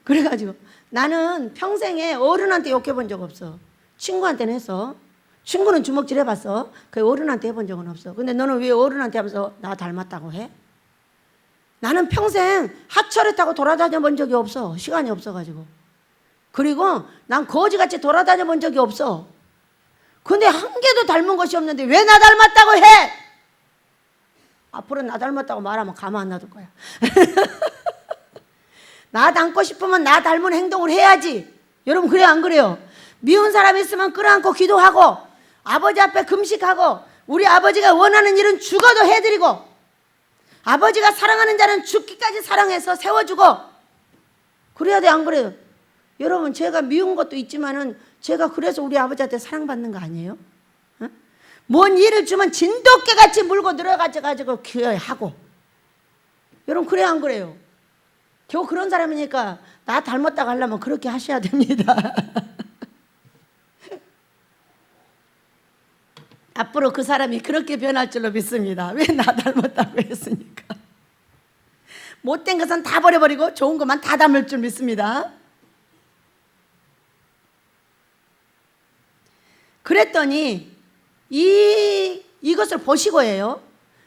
그래가지고 나는 평생에 어른한테 욕해본 적 없어. 친구한테는 했어. 친구는 주먹질 해봤어. 그 어른한테 해본 적은 없어. 근데 너는 왜 어른한테 하면서 나 닮았다고 해? 나는 평생 하철을 타고 돌아다녀 본 적이 없어. 시간이 없어가지고. 그리고 난 거지같이 돌아다녀 본 적이 없어. 근데 한 개도 닮은 것이 없는데 왜 나 닮았다고 해? 앞으로 나 닮았다고 말하면 가만 안 놔둘 거야. 나 닮고 싶으면 나 닮은 행동을 해야지. 여러분 그래요 안 그래요? 미운 사람 있으면 끌어안고 기도하고 아버지 앞에 금식하고 우리 아버지가 원하는 일은 죽어도 해드리고 아버지가 사랑하는 자는 죽기까지 사랑해서 세워주고 그래야 돼 안 그래요? 여러분 제가 미운 것도 있지만은 제가 그래서 우리 아버지한테 사랑받는 거 아니에요? 어? 뭔 일을 주면 진돗개같이 물고 늘어가지고 기여하고 여러분 그래 안 그래요? 겨우 그런 사람이니까 나 닮았다고 하려면 그렇게 하셔야 됩니다. 앞으로 그 사람이 그렇게 변할 줄로 믿습니다. 왜 나 닮았다고 했으니까. 못된 것은 다 버려버리고 좋은 것만 다 담을 줄 믿습니다. 그랬더니 이것을 보시고예요.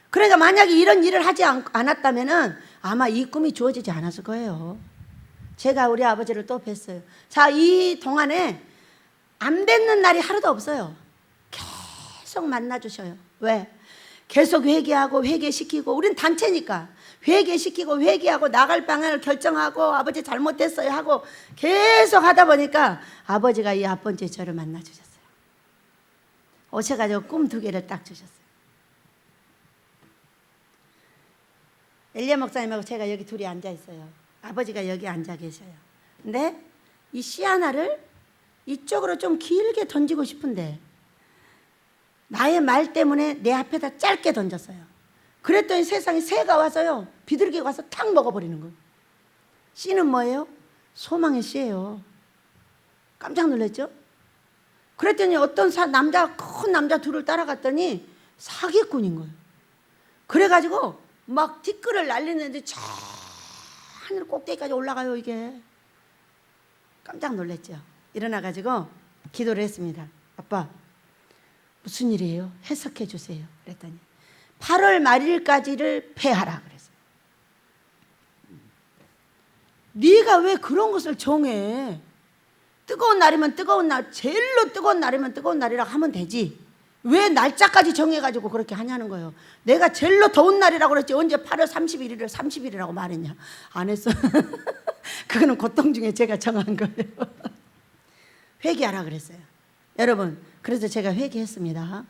그러니까 만약에 이런 일을 하지 않았다면은 아마 이 꿈이 주어지지 않았을 거예요. 제가 우리 아버지를 또 뵀어요. 자, 이 동안에 안 뵙는 날이 하루도 없어요. 계속 만나주셔요. 왜? 계속 회개하고 회개시키고, 우린 단체니까 회개시키고 회개하고 나갈 방향을 결정하고 아버지 잘못됐어요 하고 계속 하다 보니까 아버지가 이 아버지 저를 만나주셨어요. 오셔가지고 꿈 2개를 딱 주셨어요. 엘리야 목사님하고 제가 여기 둘이 앉아 있어요. 아버지가 여기 앉아 계셔요. 근데 이 씨 하나를 이쪽으로 좀 길게 던지고 싶은데 나의 말 때문에 내 앞에다 짧게 던졌어요. 그랬더니 세상에 새가 와서요, 비둘기가 와서 탁 먹어버리는 거예요. 씨는 뭐예요? 소망의 씨예요. 깜짝 놀랐죠? 그랬더니 어떤 큰 남자 둘을 따라갔더니 사기꾼인 거예요. 그래가지고 막 뒷글을 날리는데 저 하늘 꼭대기까지 올라가요. 이게 깜짝 놀랐죠. 일어나가지고 기도를 했습니다. 아빠, 무슨 일이에요? 해석해 주세요. 그랬더니 8월 말일까지를 패하라 그랬어요. 네가 왜 그런 것을 정해? 뜨거운 날이면 뜨거운 날, 제일로 뜨거운 날이면 뜨거운 날이라고 하면 되지. 왜 날짜까지 정해가지고 그렇게 하냐는 거예요. 내가 제일로 더운 날이라고 그랬지 언제 8월 31일을 30일이라고 말했냐. 안 했어. 그거는 고통 중에 제가 정한 거예요. 회개하라 그랬어요. 여러분, 그래서 제가 회개했습니다.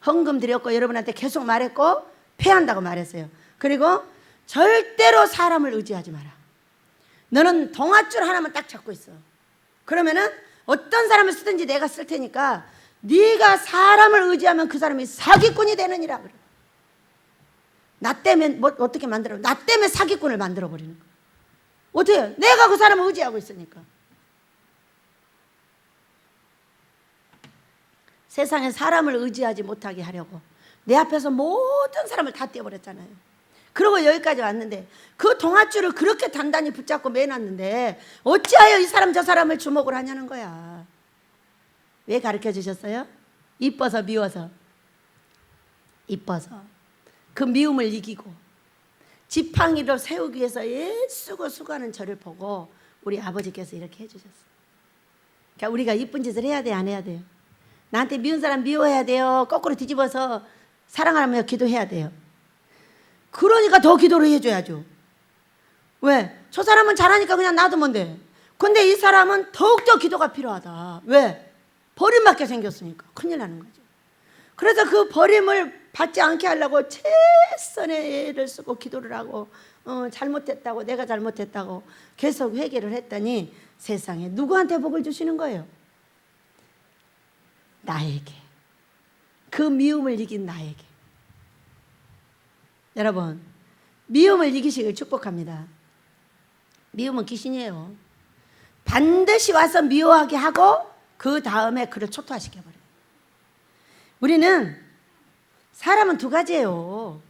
헌금 드렸고 여러분한테 계속 말했고 패한다고 말했어요. 그리고 절대로 사람을 의지하지 마라. 너는 동아줄 하나만 딱 잡고 있어. 그러면은 어떤 사람을 쓰든지 내가 쓸 테니까 네가 사람을 의지하면 그 사람이 사기꾼이 되느니라 그래. 나 때문에 뭐 어떻게 만들어? 나 때문에 사기꾼을 만들어 버리는 거야. 어떻게? 내가 그 사람을 의지하고 있으니까. 세상에 사람을 의지하지 못하게 하려고 내 앞에서 모든 사람을 다 떼어버렸잖아요. 그러고 여기까지 왔는데 그 동아줄을 그렇게 단단히 붙잡고 매놨는데 어찌하여 이 사람 저 사람을 주목을 하냐는 거야. 왜 가르쳐 주셨어요? 이뻐서 미워서. 이뻐서 그 미움을 이기고 지팡이로 세우기 위해서 애쓰고 수고하는 저를 보고 우리 아버지께서 이렇게 해주셨어요. 그러니까 우리가 이쁜 짓을 해야 돼, 안 해야 돼요? 나한테 미운 사람 미워해야 돼요? 거꾸로 뒤집어서 사랑하며 기도해야 돼요? 그러니까 더 기도를 해줘야죠. 왜? 저 사람은 잘하니까 그냥 놔두면 돼. 근데 이 사람은 더욱더 기도가 필요하다. 왜? 버림받게 생겼으니까 큰일 나는 거죠. 그래서 그 버림을 받지 않게 하려고 최선의 애를 쓰고 기도를 하고 잘못했다고, 내가 잘못했다고 계속 회개를 했더니 세상에 누구한테 복을 주시는 거예요? 나에게. 그 미움을 이긴 나에게. 여러분, 미움을 이기시길 축복합니다. 미움은 귀신이에요. 반드시 와서 미워하게 하고 그 다음에 그를 초토화시켜버려요. 우리는 사람은 2가지예요.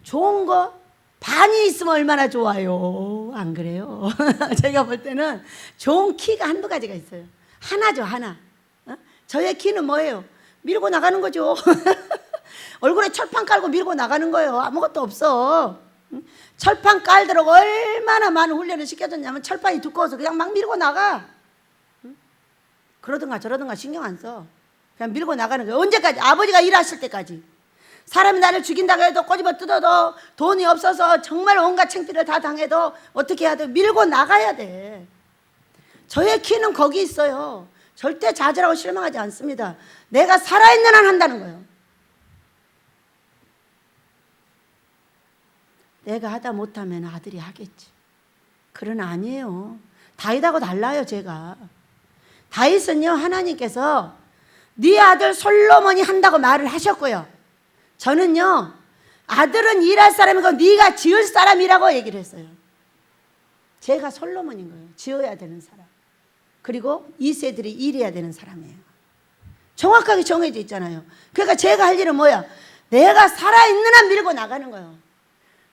좋은 거 반이 있으면 얼마나 좋아요. 안 그래요? 제가 볼 때는 좋은 키가 1-2가지가 있어요. 하나죠, 하나. 저의 키는 뭐예요? 밀고 나가는 거죠. 얼굴에 철판 깔고 밀고 나가는 거예요. 아무것도 없어. 철판 깔도록 얼마나 많은 훈련을 시켜줬냐면 철판이 두꺼워서 그냥 막 밀고 나가. 그러든가 저러든가 신경 안 써. 그냥 밀고 나가는 거예요. 언제까지? 아버지가 일하실 때까지. 사람이 나를 죽인다고 해도 꼬집어 뜯어도 돈이 없어서 정말 온갖 창피를 다 당해도 어떻게 해야 돼? 밀고 나가야 돼. 저의 키는 거기 있어요. 절대 좌절하고 실망하지 않습니다. 내가 살아있는 한 한다는 거예요. 내가 하다 못하면 아들이 하겠지. 그러나 아니에요. 다윗하고 달라요. 제가 다윗은요, 하나님께서 네 아들 솔로몬이 한다고 말을 하셨고요, 저는요 아들은 일할 사람이고 네가 지을 사람이라고 얘기를 했어요. 제가 솔로몬인 거예요. 지어야 되는 사람. 그리고 2세들이 일해야 되는 사람이에요. 정확하게 정해져 있잖아요. 그러니까 제가 할 일은 뭐야? 내가 살아있는 한 밀고 나가는 거예요.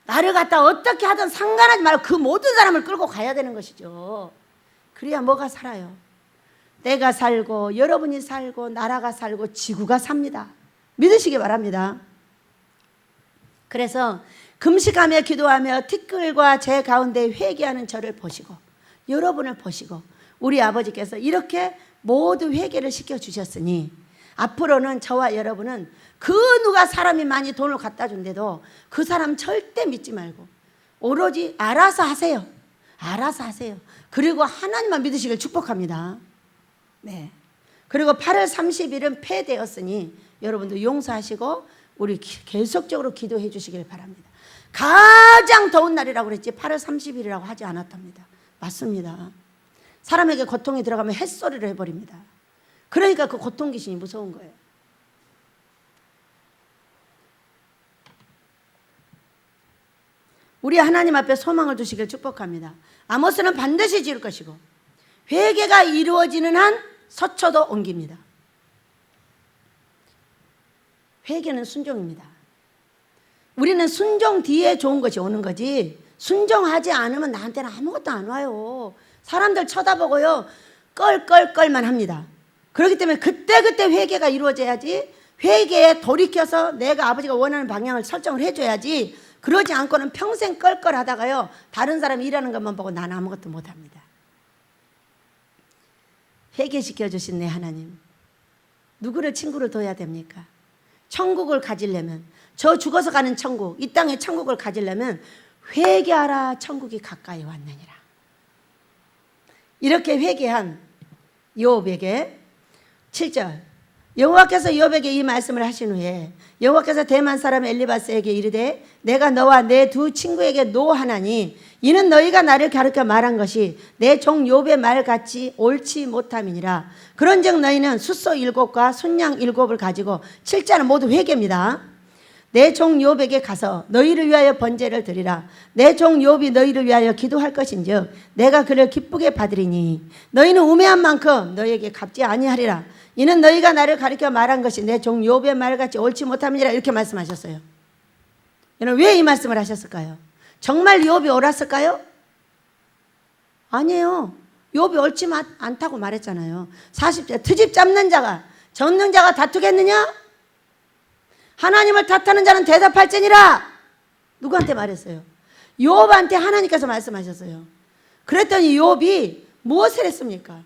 나를 갖다 어떻게 하든 상관하지 말고 그 모든 사람을 끌고 가야 되는 것이죠. 그래야 뭐가 살아요? 내가 살고 여러분이 살고 나라가 살고 지구가 삽니다. 믿으시기 바랍니다. 그래서 금식하며 기도하며 티끌과 제 가운데 회개하는 저를 보시고 여러분을 보시고 우리 아버지께서 이렇게 모두 회개를 시켜주셨으니 앞으로는 저와 여러분은 그 누가 사람이 많이 돈을 갖다 준대도 그 사람 절대 믿지 말고 오로지 알아서 하세요. 알아서 하세요. 그리고 하나님만 믿으시길 축복합니다. 네. 그리고 8월 30일은 폐되었으니 여러분도 용서하시고 우리 계속적으로 기도해 주시길 바랍니다. 가장 더운 날이라고 그랬지 8월 30일이라고 하지 않았답니다. 맞습니다. 사람에게 고통이 들어가면 햇소리를 해버립니다. 그러니까 그 고통 귀신이 무서운 거예요. 우리 하나님 앞에 소망을 두시길 축복합니다. 아모스는 반드시 지을 것이고 회개가 이루어지는 한 서초도 옮깁니다. 회개는 순종입니다. 우리는 순종 뒤에 좋은 것이 오는 거지 순종하지 않으면 나한테는 아무것도 안 와요. 사람들 쳐다보고요 껄껄껄만 합니다. 그렇기 때문에 그때그때 회개가 이루어져야지 회개에 돌이켜서 내가 아버지가 원하는 방향을 설정을 해줘야지 그러지 않고는 평생 껄껄하다가요 다른 사람이 일하는 것만 보고 나는 아무것도 못합니다. 회개시켜 주신 내 하나님 누구를 친구를 둬야 됩니까? 천국을 가지려면 저 죽어서 가는 천국 이 땅의 천국을 가지려면 회개하라 천국이 가까이 왔느니라. 이렇게 회개한 요업에게 7절 여호와께서 요업에게 이 말씀을 하신 후에 여호와께서 대만 사람 엘리바스에게 이르되 내가 너와 내 두 친구에게 노하나니 이는 너희가 나를 가르쳐 말한 것이 내 종 요업의 말같이 옳지 못함이니라. 그런즉 너희는 숫소 7과 순양 7을 가지고 7자는 모두 회개입니다. 내 종 요업에게 가서 너희를 위하여 번제를 드리라. 내 종 요업이 너희를 위하여 기도할 것인즉 내가 그를 기쁘게 받으리니 너희는 우매한 만큼 너희에게 갚지 아니하리라. 이는 너희가 나를 가르쳐 말한 것이 내 종 요업의 말같이 옳지 못함이니라. 이렇게 말씀하셨어요. 여러분 왜 이 말씀을 하셨을까요? 정말 요업이 옳았을까요? 아니에요. 요업이 옳지 않다고 말했잖아요. 40절 트집 잡는 자가 젓는 자가 다투겠느냐? 하나님을 탓하는 자는 대답할지니라. 누구한테 말했어요? 요업한테 하나님께서 말씀하셨어요. 그랬더니 요업이 무엇을 했습니까?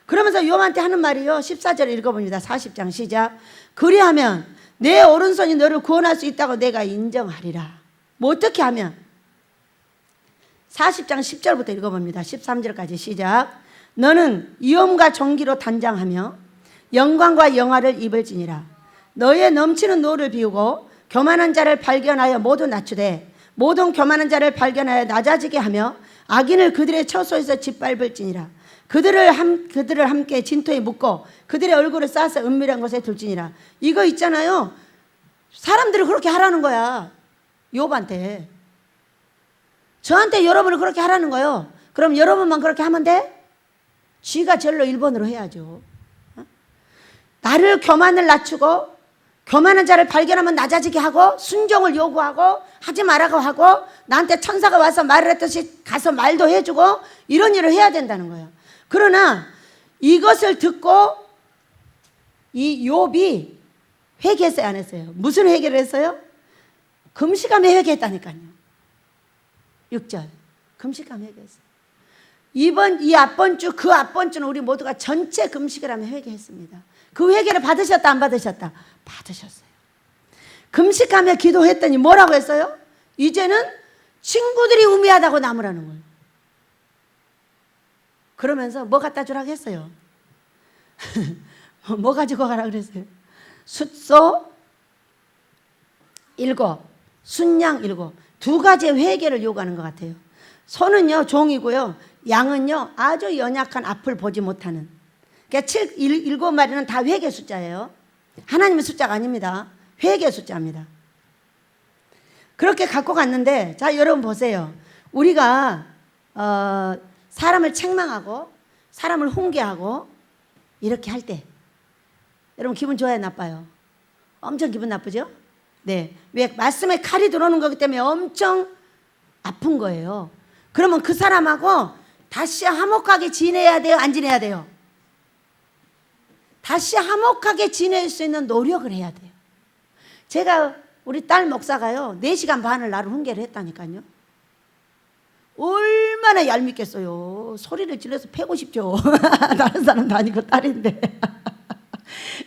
그러면서 요업한테 하는 말이요 14절 읽어봅니다. 40장 시작. 그리하면 내 오른손이 너를 구원할 수 있다고 내가 인정하리라. 뭐 어떻게 하면? 40장 10절부터 읽어봅니다. 13절까지 시작. 너는 위엄과 존귀로 단장하며 영광과 영화를 입을지니라. 너의 넘치는 노를 비우고 교만한 자를 발견하여 모두 낮추되 모든 교만한 자를 발견하여 낮아지게 하며 악인을 그들의 처소에서 짓밟을지니라. 그들을 함께 진토에 묻고 그들의 얼굴을 싸서 은밀한 곳에 둘지니라. 이거 있잖아요. 사람들이 그렇게 하라는 거야. 요업한테. 저한테 여러분을 그렇게 하라는 거예요. 그럼 여러분만 그렇게 하면 돼? 쥐가 절로 1번으로 해야죠. 나를 교만을 낮추고 교만한 자를 발견하면 낮아지게 하고 순종을 요구하고 하지 말라고 하고 나한테 천사가 와서 말을 했듯이 가서 말도 해주고 이런 일을 해야 된다는 거예요. 그러나 이것을 듣고 이 욥이 회개했어요 안 했어요? 무슨 회개를 했어요? 금식하며 회개했다니까요. 6절 금식하며 회개했어요. 이 앞번 주 그 앞번 주는 우리 모두가 전체 금식을 하며 회개했습니다. 그 회개를 받으셨다 안 받으셨다? 받으셨어요. 금식하며 기도했더니 뭐라고 했어요? 이제는 친구들이 우매하다고 남으라는 거예요. 그러면서 뭐 갖다 주라고 했어요? 뭐 가지고 가라 그랬어요? 숫소 7, 순양 7. 두 가지의 회개를 요구하는 것 같아요. 소는요 종이고요, 양은요 아주 연약한 앞을 보지 못하는. 그러니까 7마리는 다 회개 숫자예요. 하나님의 숫자가 아닙니다. 회개 숫자입니다. 그렇게 갖고 갔는데, 자 여러분 보세요. 우리가 사람을 책망하고 사람을 훈계하고 이렇게 할 때 여러분 기분 좋아요 나빠요? 엄청 기분 나쁘죠? 네. 왜? 말씀에 칼이 들어오는 거기 때문에 엄청 아픈 거예요. 그러면 그 사람하고 다시 화목하게 지내야 돼요? 안 지내야 돼요? 다시 화목하게 지낼 수 있는 노력을 해야 돼요. 제가 우리 딸 목사가요 4시간 반을 나를 훈계를 했다니까요. 얼마나 얄밉겠어요. 소리를 질러서 패고 싶죠. 다른 사람도 아니고 딸인데.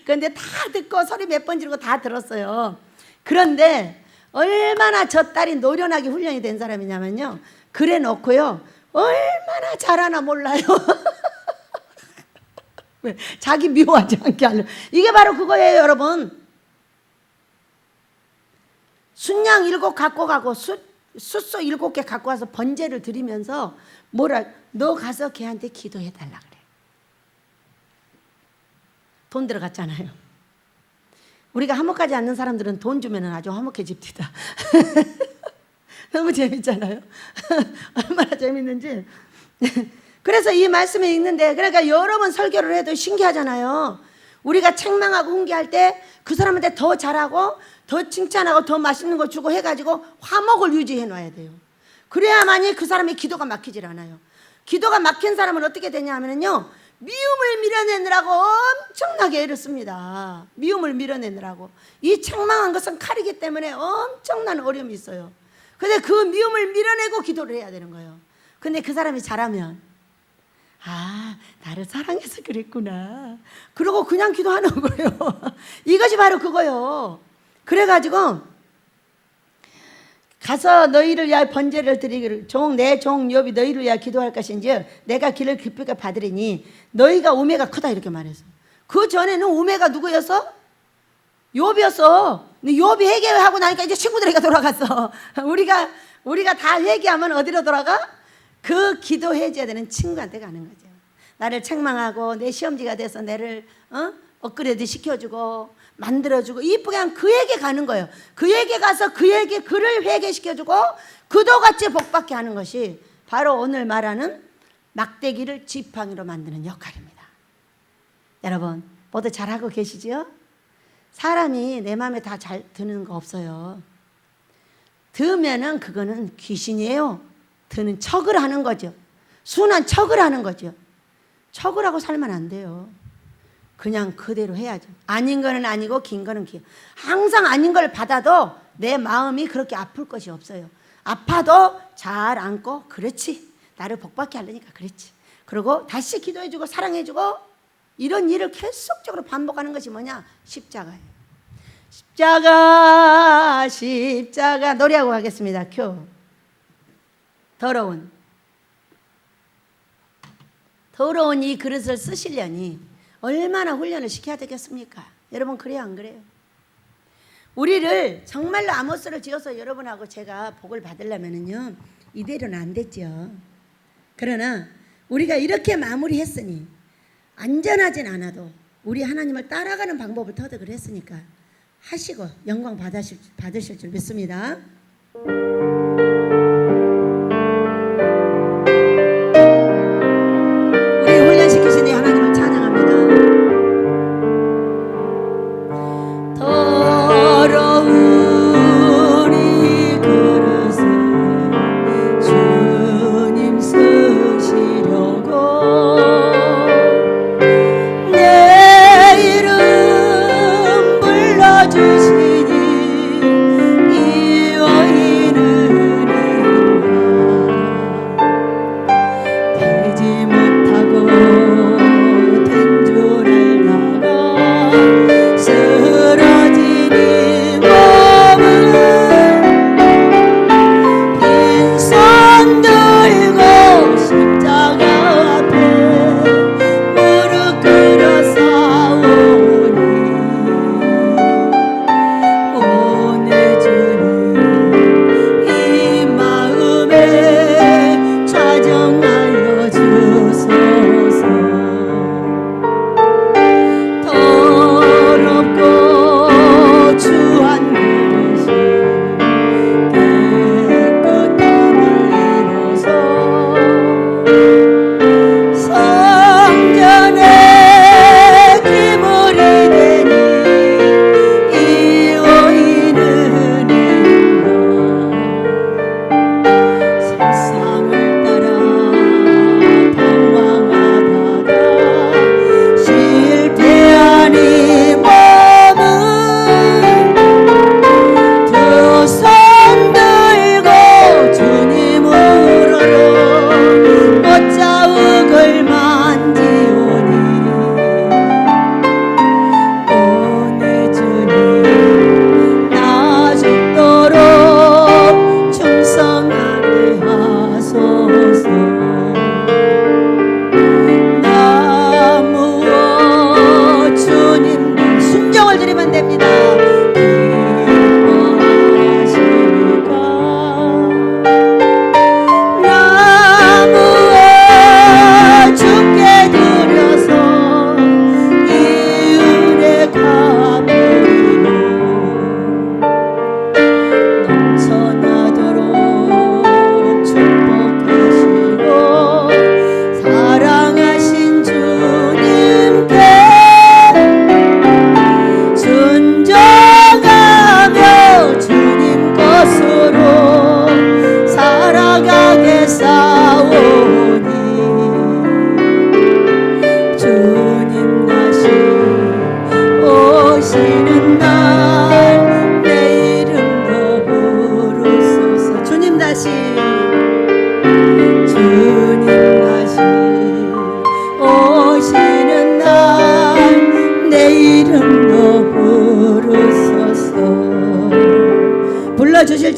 그런데 다 듣고 소리 몇 번 지르고 다 들었어요. 그런데 얼마나 저 딸이 노련하게 훈련이 된 사람이냐면요, 그래 놓고요 얼마나 잘하나 몰라요. 왜? 자기 미워하지 않게 하려. 이게 바로 그거예요, 여러분. 순양 7 갖고 가고 숫소 7개 갖고 와서 번제를 드리면서 뭐라, 너 가서 걔한테 기도해 달라 그래. 돈 들어갔잖아요. 우리가 화목하지 않는 사람들은 돈 주면 아주 화목해집니다. 너무 재밌잖아요. 얼마나 재밌는지. 그래서 이 말씀에 읽는데, 그러니까 여러 번 설교를 해도 신기하잖아요. 우리가 책망하고 훈계할 때 그 사람한테 더 잘하고 더 칭찬하고 더 맛있는 거 주고 해가지고 화목을 유지해 놔야 돼요. 그래야만이 그 사람의 기도가 막히질 않아요. 기도가 막힌 사람은 어떻게 되냐 하면요, 미움을 밀어내느라고 엄청나게 애를 씁니다. 미움을 밀어내느라고. 이 책망한 것은 칼이기 때문에 엄청난 어려움이 있어요. 근데 그 미움을 밀어내고 기도를 해야 되는 거예요. 근데 그 사람이 잘하면, 아, 나를 사랑해서 그랬구나, 그러고 그냥 기도하는 거예요. 이것이 바로 그거예요. 그래가지고 가서 너희를 위하여 번제를 드리기를, 내 종 욥이 너희를 위하여 기도할 것인지 내가 길을 깊게 받으리니 너희가 우매가 크다, 이렇게 말해서. 그 전에는 우매가 누구였어? 욥이었어. 근데 욥이 회개하고 나니까 이제 친구들에게 돌아갔어. 우리가 다 회개하면 어디로 돌아가? 그 기도해줘야 되는 친구한테 가는 거죠. 나를 책망하고 내 시험지가 돼서 나를 업그레이드 시켜주고 만들어주고 이쁘게 한 그에게 가는 거예요. 그에게 가서 그를 회개시켜주고 그도같이 복받게 하는 것이 바로 오늘 말하는 막대기를 지팡이로 만드는 역할입니다. 여러분 모두 잘하고 계시죠? 사람이 내 마음에 다 잘 드는 거 없어요. 들으면은 그거는 귀신이에요. 드는 척을 하는 거죠. 순한 척을 하는 거죠. 척을 하고 살면 안 돼요. 그냥 그대로 해야죠. 아닌 거는 아니고 긴 거는 긴. 항상 아닌 걸 받아도 내 마음이 그렇게 아플 것이 없어요. 아파도 잘 안고, 그렇지, 나를 복받게 하려니까 그렇지, 그리고 다시 기도해주고 사랑해주고, 이런 일을 계속적으로 반복하는 것이 뭐냐? 십자가예요. 십자가 십자가 노래하고 가겠습니다. 큐. 더러운 이 그릇을 쓰시려니 얼마나 훈련을 시켜야 되겠습니까? 여러분 그래요, 안 그래요? 우리를 정말로 아모스를 지어서 여러분하고 제가 복을 받으려면요 이대로는 안 됐죠. 그러나 우리가 이렇게 마무리했으니 안전하진 않아도 우리 하나님을 따라가는 방법을 터득을 했으니까 하시고 영광 받으실 줄 믿습니다. 주시니 이 여인을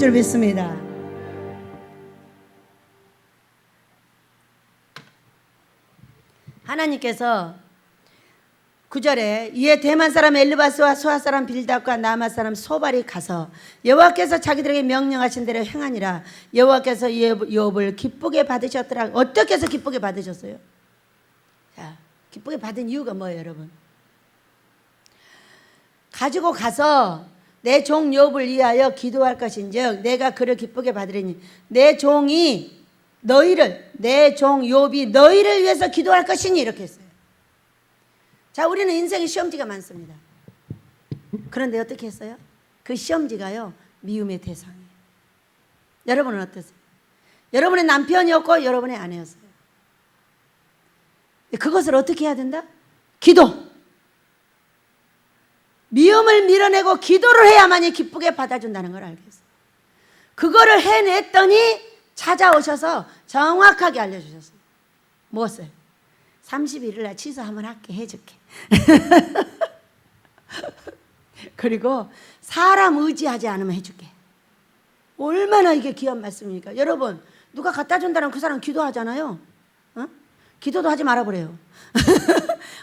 줄 믿습니다. 하나님께서 9절에 이에 대만 사람 엘르바스와 수아 사람 빌닷과 나마 사람 소발이 가서 여호와께서 자기들에게 명령하신 대로 행하니라. 여호와께서 욥을 기쁘게 받으셨더라. 어떻게 해서 기쁘게 받으셨어요? 자, 기쁘게 받은 이유가 뭐예요, 여러분? 가지고 가서 내 종 욥을 위하여 기도할 것인즉 내가 그를 기쁘게 받으리니 내 종이 너희를, 내 종 욥이 너희를 위해서 기도할 것이니, 이렇게 했어요. 자, 우리는 인생에 시험지가 많습니다. 그런데 어떻게 했어요? 그 시험지가요, 미움의 대상이에요. 여러분은 어떠세요? 여러분의 남편이었고 여러분의 아내였어요. 그것을 어떻게 해야 된다? 기도. 미움을 밀어내고 기도를 해야만이 기쁘게 받아준다는 걸 알겠어요. 그거를 해냈더니 찾아오셔서 정확하게 알려주셨어요. 무엇을? 30일을 날 취소 한번 할게, 해줄게. 그리고 사람 의지하지 않으면 해줄게. 얼마나 이게 귀한 말씀입니까? 여러분, 누가 갖다 준다면 그 사람 기도하잖아요. 어? 기도도 하지 말아버려요.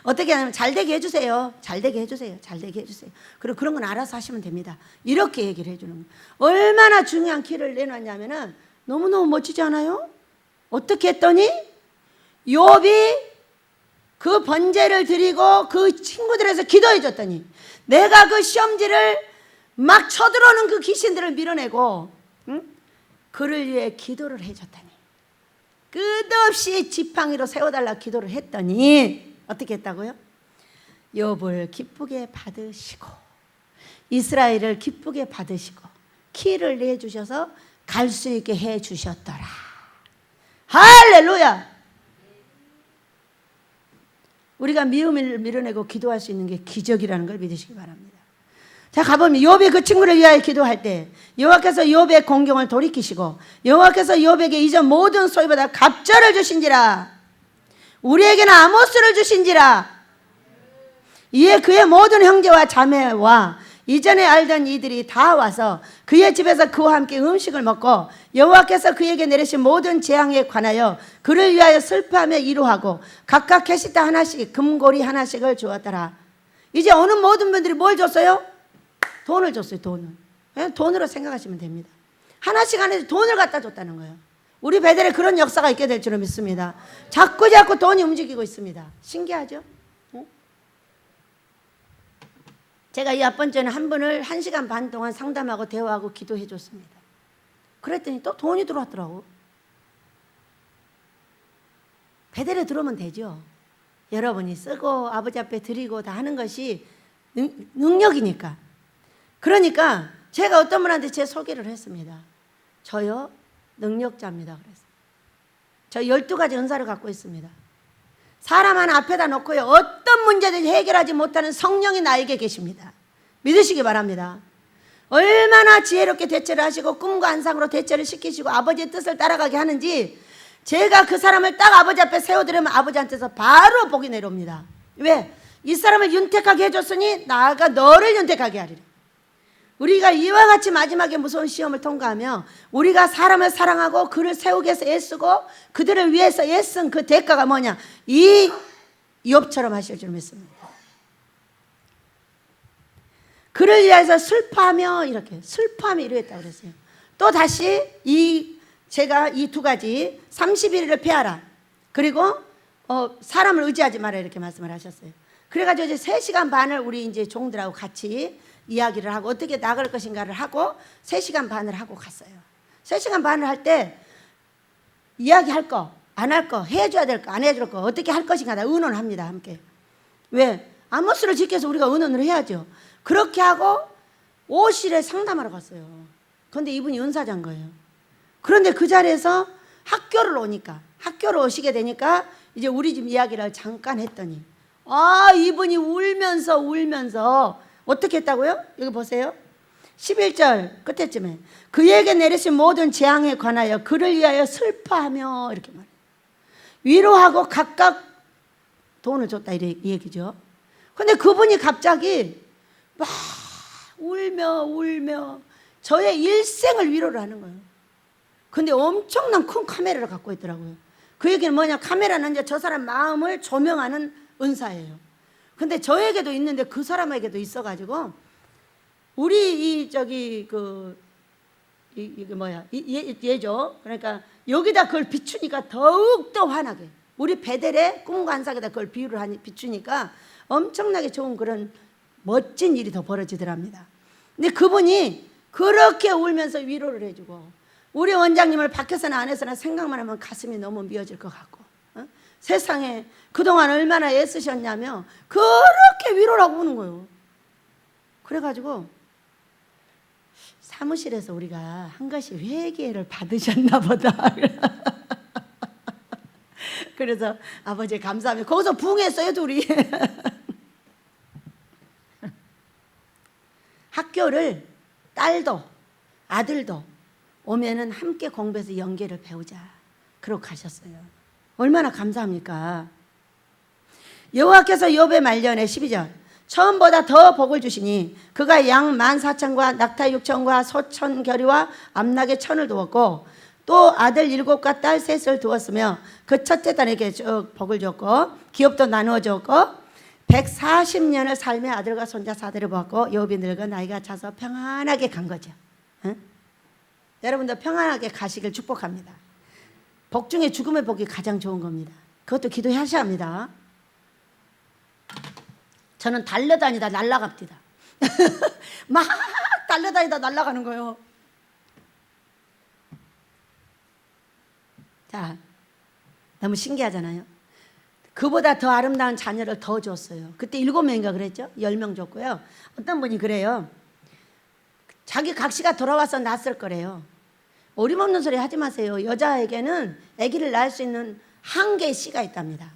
어떻게 하냐면 잘되게 해주세요. 잘되게 해주세요. 잘되게 해주세요. 그리고 그런 건 알아서 하시면 됩니다. 이렇게 얘기를 해주는 거예요. 얼마나 중요한 키를 내놨냐면은 너무너무 멋지지 않아요? 어떻게 했더니 욥이 그 번제를 드리고 그 친구들에서 기도해 줬더니 내가 그 시험지를 막 쳐들어오는 그 귀신들을 밀어내고, 응? 그를 위해 기도를 해줬더니 끝없이 지팡이로 세워달라 기도를 했더니 어떻게 했다고요? 욥을 기쁘게 받으시고 이스라엘을 기쁘게 받으시고 키를 내주셔서 갈 수 있게 해주셨더라. 할렐루야. 우리가 미움을 밀어내고 기도할 수 있는 게 기적이라는 걸 믿으시기 바랍니다. 자, 가보면 욥이 그 친구를 위하여 기도할 때 여호와께서 욥의 공경을 돌이키시고 여호와께서 욥에게 이전 모든 소유보다 갑절을 주신지라. 우리에게는 아모스를 주신지라. 이에 그의 모든 형제와 자매와 이전에 알던 이들이 다 와서 그의 집에서 그와 함께 음식을 먹고 여호와께서 그에게 내리신 모든 재앙에 관하여 그를 위하여 슬퍼하며 위로하고 각각 캐시다 하나씩 금고리 하나씩을 주었더라. 이제 오는 모든 분들이 뭘 줬어요? 돈을 줬어요. 돈을. 돈으로 생각하시면 됩니다. 하나씩 하나씩 돈을 갖다 줬다는 거예요. 우리 베델에 그런 역사가 있게 될 줄은 믿습니다. 자꾸 돈이 움직이고 있습니다. 신기하죠? 제가 이 앞번째는 한 분을 1시간 반 동안 상담하고 대화하고 기도해 줬습니다. 그랬더니 또 돈이 들어왔더라고. 베델에 들어오면 되죠. 여러분이 쓰고 아버지 앞에 드리고 다 하는 것이 능력이니까. 그러니까 제가 어떤 분한테 제 소개를 했습니다. 저요 능력자입니다. 그래서 저 12가지 은사를 갖고 있습니다. 사람 하나 앞에다 놓고요, 어떤 문제든지 해결하지 못하는 성령이 나에게 계십니다. 믿으시기 바랍니다. 얼마나 지혜롭게 대처를 하시고 꿈과 안상으로 대처를 시키시고 아버지의 뜻을 따라가게 하는지 제가 그 사람을 딱 아버지 앞에 세워드리면 아버지한테서 바로 복이 내려옵니다. 왜? 이 사람을 윤택하게 해줬으니 나아가 너를 윤택하게 하리라. 우리가 이와 같이 마지막에 무서운 시험을 통과하며 우리가 사람을 사랑하고 그를 세우기 위해서 애쓰고 그들을 위해서 애쓴 그 대가가 뭐냐? 이 욥처럼 하실 줄 믿습니다. 그를 위해서 슬퍼하며 이렇게 슬퍼하며 이러했다고 그랬어요. 또 다시 제가 이 두 가지 31일을 피하라. 그리고 사람을 의지하지 마라 이렇게 말씀을 하셨어요. 그래가지고 이제 3시간 반을 우리 이제 종들하고 같이 이야기를 하고 어떻게 나갈 것인가를 하고 3시간 반을 하고 갔어요. 3시간 반을 할 때 이야기할 거, 안 할 거, 해줘야 될 거, 안 해줄 거, 어떻게 할 것인가 다 의논합니다. 함께. 왜? 아모스를 지켜서 우리가 의논을 해야죠. 그렇게 하고 5실에 상담하러 갔어요. 그런데 이분이 은사자인 거예요. 그런데 그 자리에서 학교를 오시게 되니까 이제 우리 집 이야기를 잠깐 했더니 이분이 울면서 어떻게 했다고요? 여기 보세요. 11절 끝에쯤에 그에게 내리신 모든 재앙에 관하여 그를 위하여 슬퍼하며 이렇게 말해요. 위로하고 각각 돈을 줬다 이 얘기죠. 근데 그분이 갑자기 막 울며 저의 일생을 위로를 하는 거예요. 근데 엄청난 큰 카메라를 갖고 있더라고요. 그 얘기는 뭐냐, 카메라는 이제 저 사람 마음을 조명하는 은사예요. 근데 저에게도 있는데 그 사람에게도 있어가지고 우리 이게 뭐야, 얘죠. 그러니까 여기다 그걸 비추니까 더욱더 환하게, 우리 베델의 꿈과 한삭에다 그걸 비추니까 엄청나게 좋은 그런 멋진 일이 더 벌어지더랍니다. 근데 그분이 그렇게 울면서 위로를 해주고, 우리 원장님을 밖에서나 안에서나 생각만 하면 가슴이 너무 미어질 것 같고, 세상에 그동안 얼마나 애쓰셨냐며 그렇게 위로를 하고 우는 거예요. 그래가지고 사무실에서 우리가 한 가지 회개를 받으셨나 보다. 그래서 아버지 감사합니다. 거기서 부응했어요, 둘이. 학교를 딸도 아들도 오면은 함께 공부해서 연계를 배우자, 그러고 가셨어요. 얼마나 감사합니까? 여호와께서 욥의 말년에 12절, 처음보다 더 복을 주시니 그가 양 14,000과 낙타 6,000과 소 1,000겨리와 암낙의 1,000을 두었고 또 아들 7과 딸 3을 두었으며 그 첫째 딸에게 복을 줬고 기업도 나누어 줬고 140년을 살며 아들과 손자 4대를 보았고 욥이 늙어 나이가 차서 평안하게 간 거죠. 응? 여러분도 평안하게 가시길 축복합니다. 복 중에 죽음의 복이 가장 좋은 겁니다. 그것도 기도하셔야 합니다. 저는 달려다니다 날아갑니다. 막 달려다니다 날아가는 거예요. 자, 너무 신기하잖아요. 그보다 더 아름다운 자녀를 더 줬어요. 그때 7명인가 그랬죠? 10명 줬고요. 어떤 분이 그래요. 자기 각시가 돌아와서 낳았을 거래요. 어림없는 소리 하지 마세요. 여자에게는 아기를 낳을 수 있는 한계의 씨가 있답니다.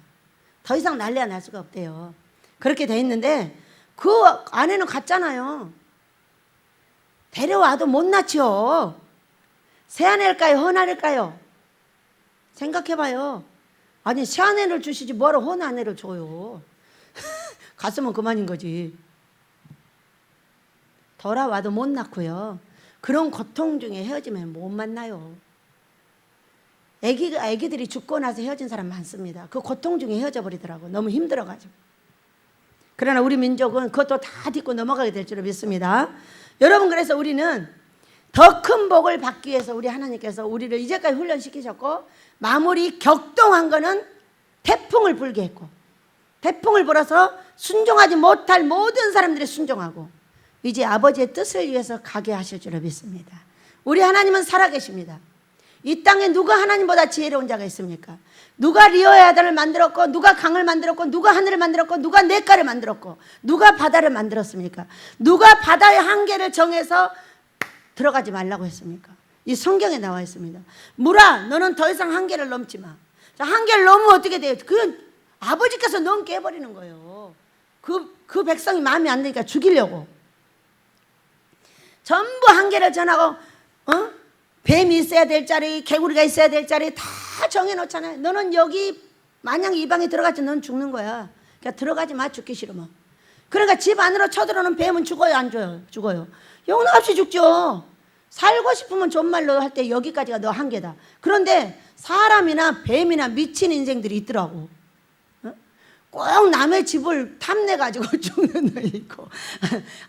더 이상 날려야 날 수가 없대요. 그렇게 돼 있는데 그 아내는 갔잖아요. 데려와도 못 낳죠. 새아내일까요? 헌아내일까요? 생각해봐요. 아니 새아내를 주시지 뭐하러 헌아내를 줘요. 갔으면 그만인 거지. 돌아와도 못 낳고요. 그런 고통 중에 헤어지면 못 만나요. 애기들이 죽고 나서 헤어진 사람 많습니다. 그 고통 중에 헤어져 버리더라고. 너무 힘들어가지고. 그러나 우리 민족은 그것도 다 딛고 넘어가게 될 줄을 믿습니다. 여러분, 그래서 우리는 더 큰 복을 받기 위해서 우리 하나님께서 우리를 이제까지 훈련시키셨고, 마무리 격동한 거는 태풍을 불게 했고, 태풍을 불어서 순종하지 못할 모든 사람들이 순종하고 이제 아버지의 뜻을 위해서 가게 하실 줄을 믿습니다. 우리 하나님은 살아계십니다. 이 땅에 누가 하나님보다 지혜로운 자가 있습니까? 누가 리어의 아들을 만들었고, 누가 강을 만들었고, 누가 하늘을 만들었고, 누가 냇가를 만들었고, 누가 바다를 만들었습니까? 누가 바다의 한계를 정해서 들어가지 말라고 했습니까? 이 성경에 나와 있습니다. 물아, 너는 더 이상 한계를 넘지 마. 자, 한계를 넘으면 어떻게 돼요? 그 아버지께서 넘게 해버리는 거예요. 그 백성이 마음에 안 드니까 죽이려고. 전부 한계를 전하고, 뱀이 있어야 될 자리, 개구리가 있어야 될 자리 다 정해놓잖아요. 너는 여기 만약 이 방에 들어갔지 넌 죽는 거야. 그러니까 들어가지 마, 죽기 싫으면. 그러니까 집 안으로 쳐들어오는 뱀은 죽어요, 안 죽어요? 죽어요. 영원없이 죽죠. 살고 싶으면 존말로 할 때 여기까지가 너 한계다. 그런데 사람이나 뱀이나 미친 인생들이 있더라고. 꼭 남의 집을 탐내가지고 죽는 놈 있고,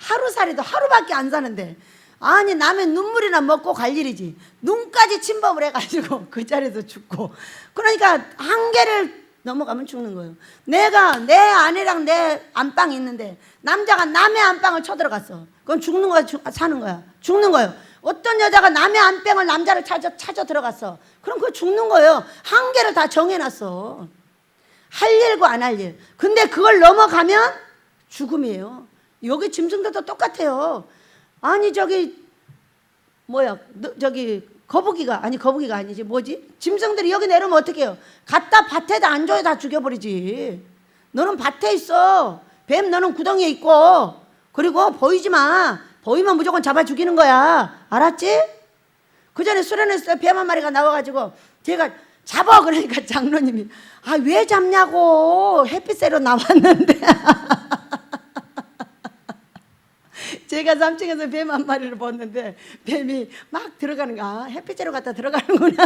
하루살이도 하루밖에 안 사는데, 아니 남의 눈물이나 먹고 갈 일이지 눈까지 침범을 해가지고 그 자리에서 죽고. 그러니까 한계를 넘어가면 죽는 거예요. 내가 내 아내랑 내 안방이 있는데 남자가 남의 안방을 쳐들어갔어. 그건 죽는 거야, 사는 거야? 죽는 거예요. 어떤 여자가 남의 안방을 남자를 찾아 들어갔어. 그럼 그거 죽는 거예요. 한계를 다 정해놨어. 할 일과 안 할 일. 근데 그걸 넘어가면 죽음이에요. 여기 짐승들도 똑같아요. 아니 거북이가 아니지 뭐지? 짐승들이 여기 내려오면 어떻게 해요? 갖다 밭에다 안 줘야 다 죽여버리지. 너는 밭에 있어. 뱀 너는 구덩이에 있고. 그리고 보이지 마. 보이면 무조건 잡아 죽이는 거야. 알았지? 그 전에 수련했을 때 뱀 한 마리가 나와가지고 제가 잡아 그러니까 장로님이 왜 잡냐고, 햇빛 쐬러 나왔는데. 제가 3층에서 뱀 한 마리를 봤는데 뱀이 막 들어가는 거야. 햇빛으로 갔다 들어가는구나.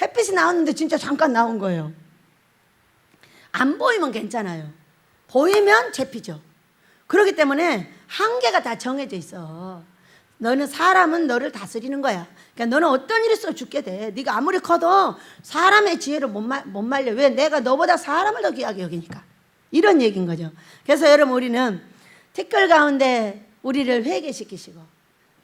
햇빛이 나왔는데 진짜 잠깐 나온 거예요. 안 보이면 괜찮아요. 보이면 잡히죠. 그렇기 때문에 한계가 다 정해져 있어. 너는 사람은 너를 다스리는 거야. 그러니까 너는 어떤 일이 있어 죽게 돼. 네가 아무리 커도 사람의 지혜를 못 말려. 왜? 내가 너보다 사람을 더 귀하게 여기니까. 이런 얘기인 거죠. 그래서 여러분 우리는 티끌 가운데 우리를 회개시키시고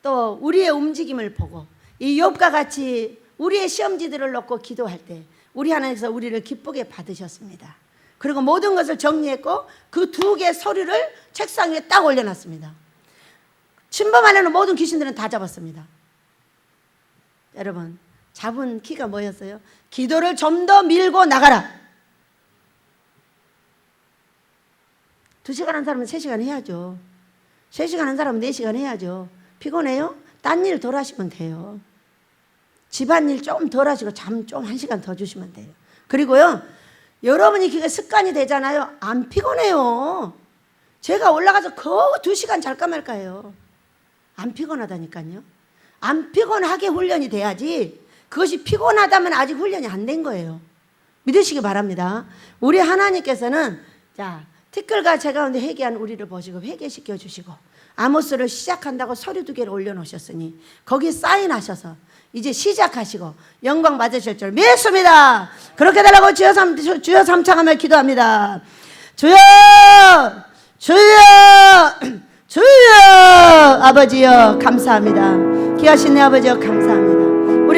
또 우리의 움직임을 보고 이 욥과 같이 우리의 시험지들을 놓고 기도할 때 우리 하나님께서 우리를 기쁘게 받으셨습니다. 그리고 모든 것을 정리했고 그 2개의 서류를 책상 위에 딱 올려놨습니다. 침범하려는 모든 귀신들은 다 잡았습니다. 여러분 잡은 키가 뭐였어요? 기도를 좀 더 밀고 나가라. 2시간 한 사람은 3시간 해야죠. 3시간 한 사람은 4시간 해야죠. 피곤해요? 딴 일 덜 하시면 돼요. 집안일 좀 덜 하시고 잠 좀 1시간 더 주시면 돼요. 그리고요 여러분이 그게 습관이 되잖아요. 안 피곤해요. 제가 올라가서 겨우 2시간 잘까 말까 해요. 안 피곤하다니까요. 안 피곤하게 훈련이 돼야지 그것이 피곤하다면 아직 훈련이 안 된 거예요. 믿으시기 바랍니다. 우리 하나님께서는 자 티끌과 제 가운데 회개한 우리를 보시고 회개시켜 주시고 아모스를 시작한다고 서류 2개를 올려놓으셨으니 거기 사인하셔서 이제 시작하시고 영광 받으실 줄 믿습니다. 그렇게 달라고 주여 삼창하며 기도합니다. 주여 주여 주여 아버지여 감사합니다. 귀하신 내 아버지여 감사합니다.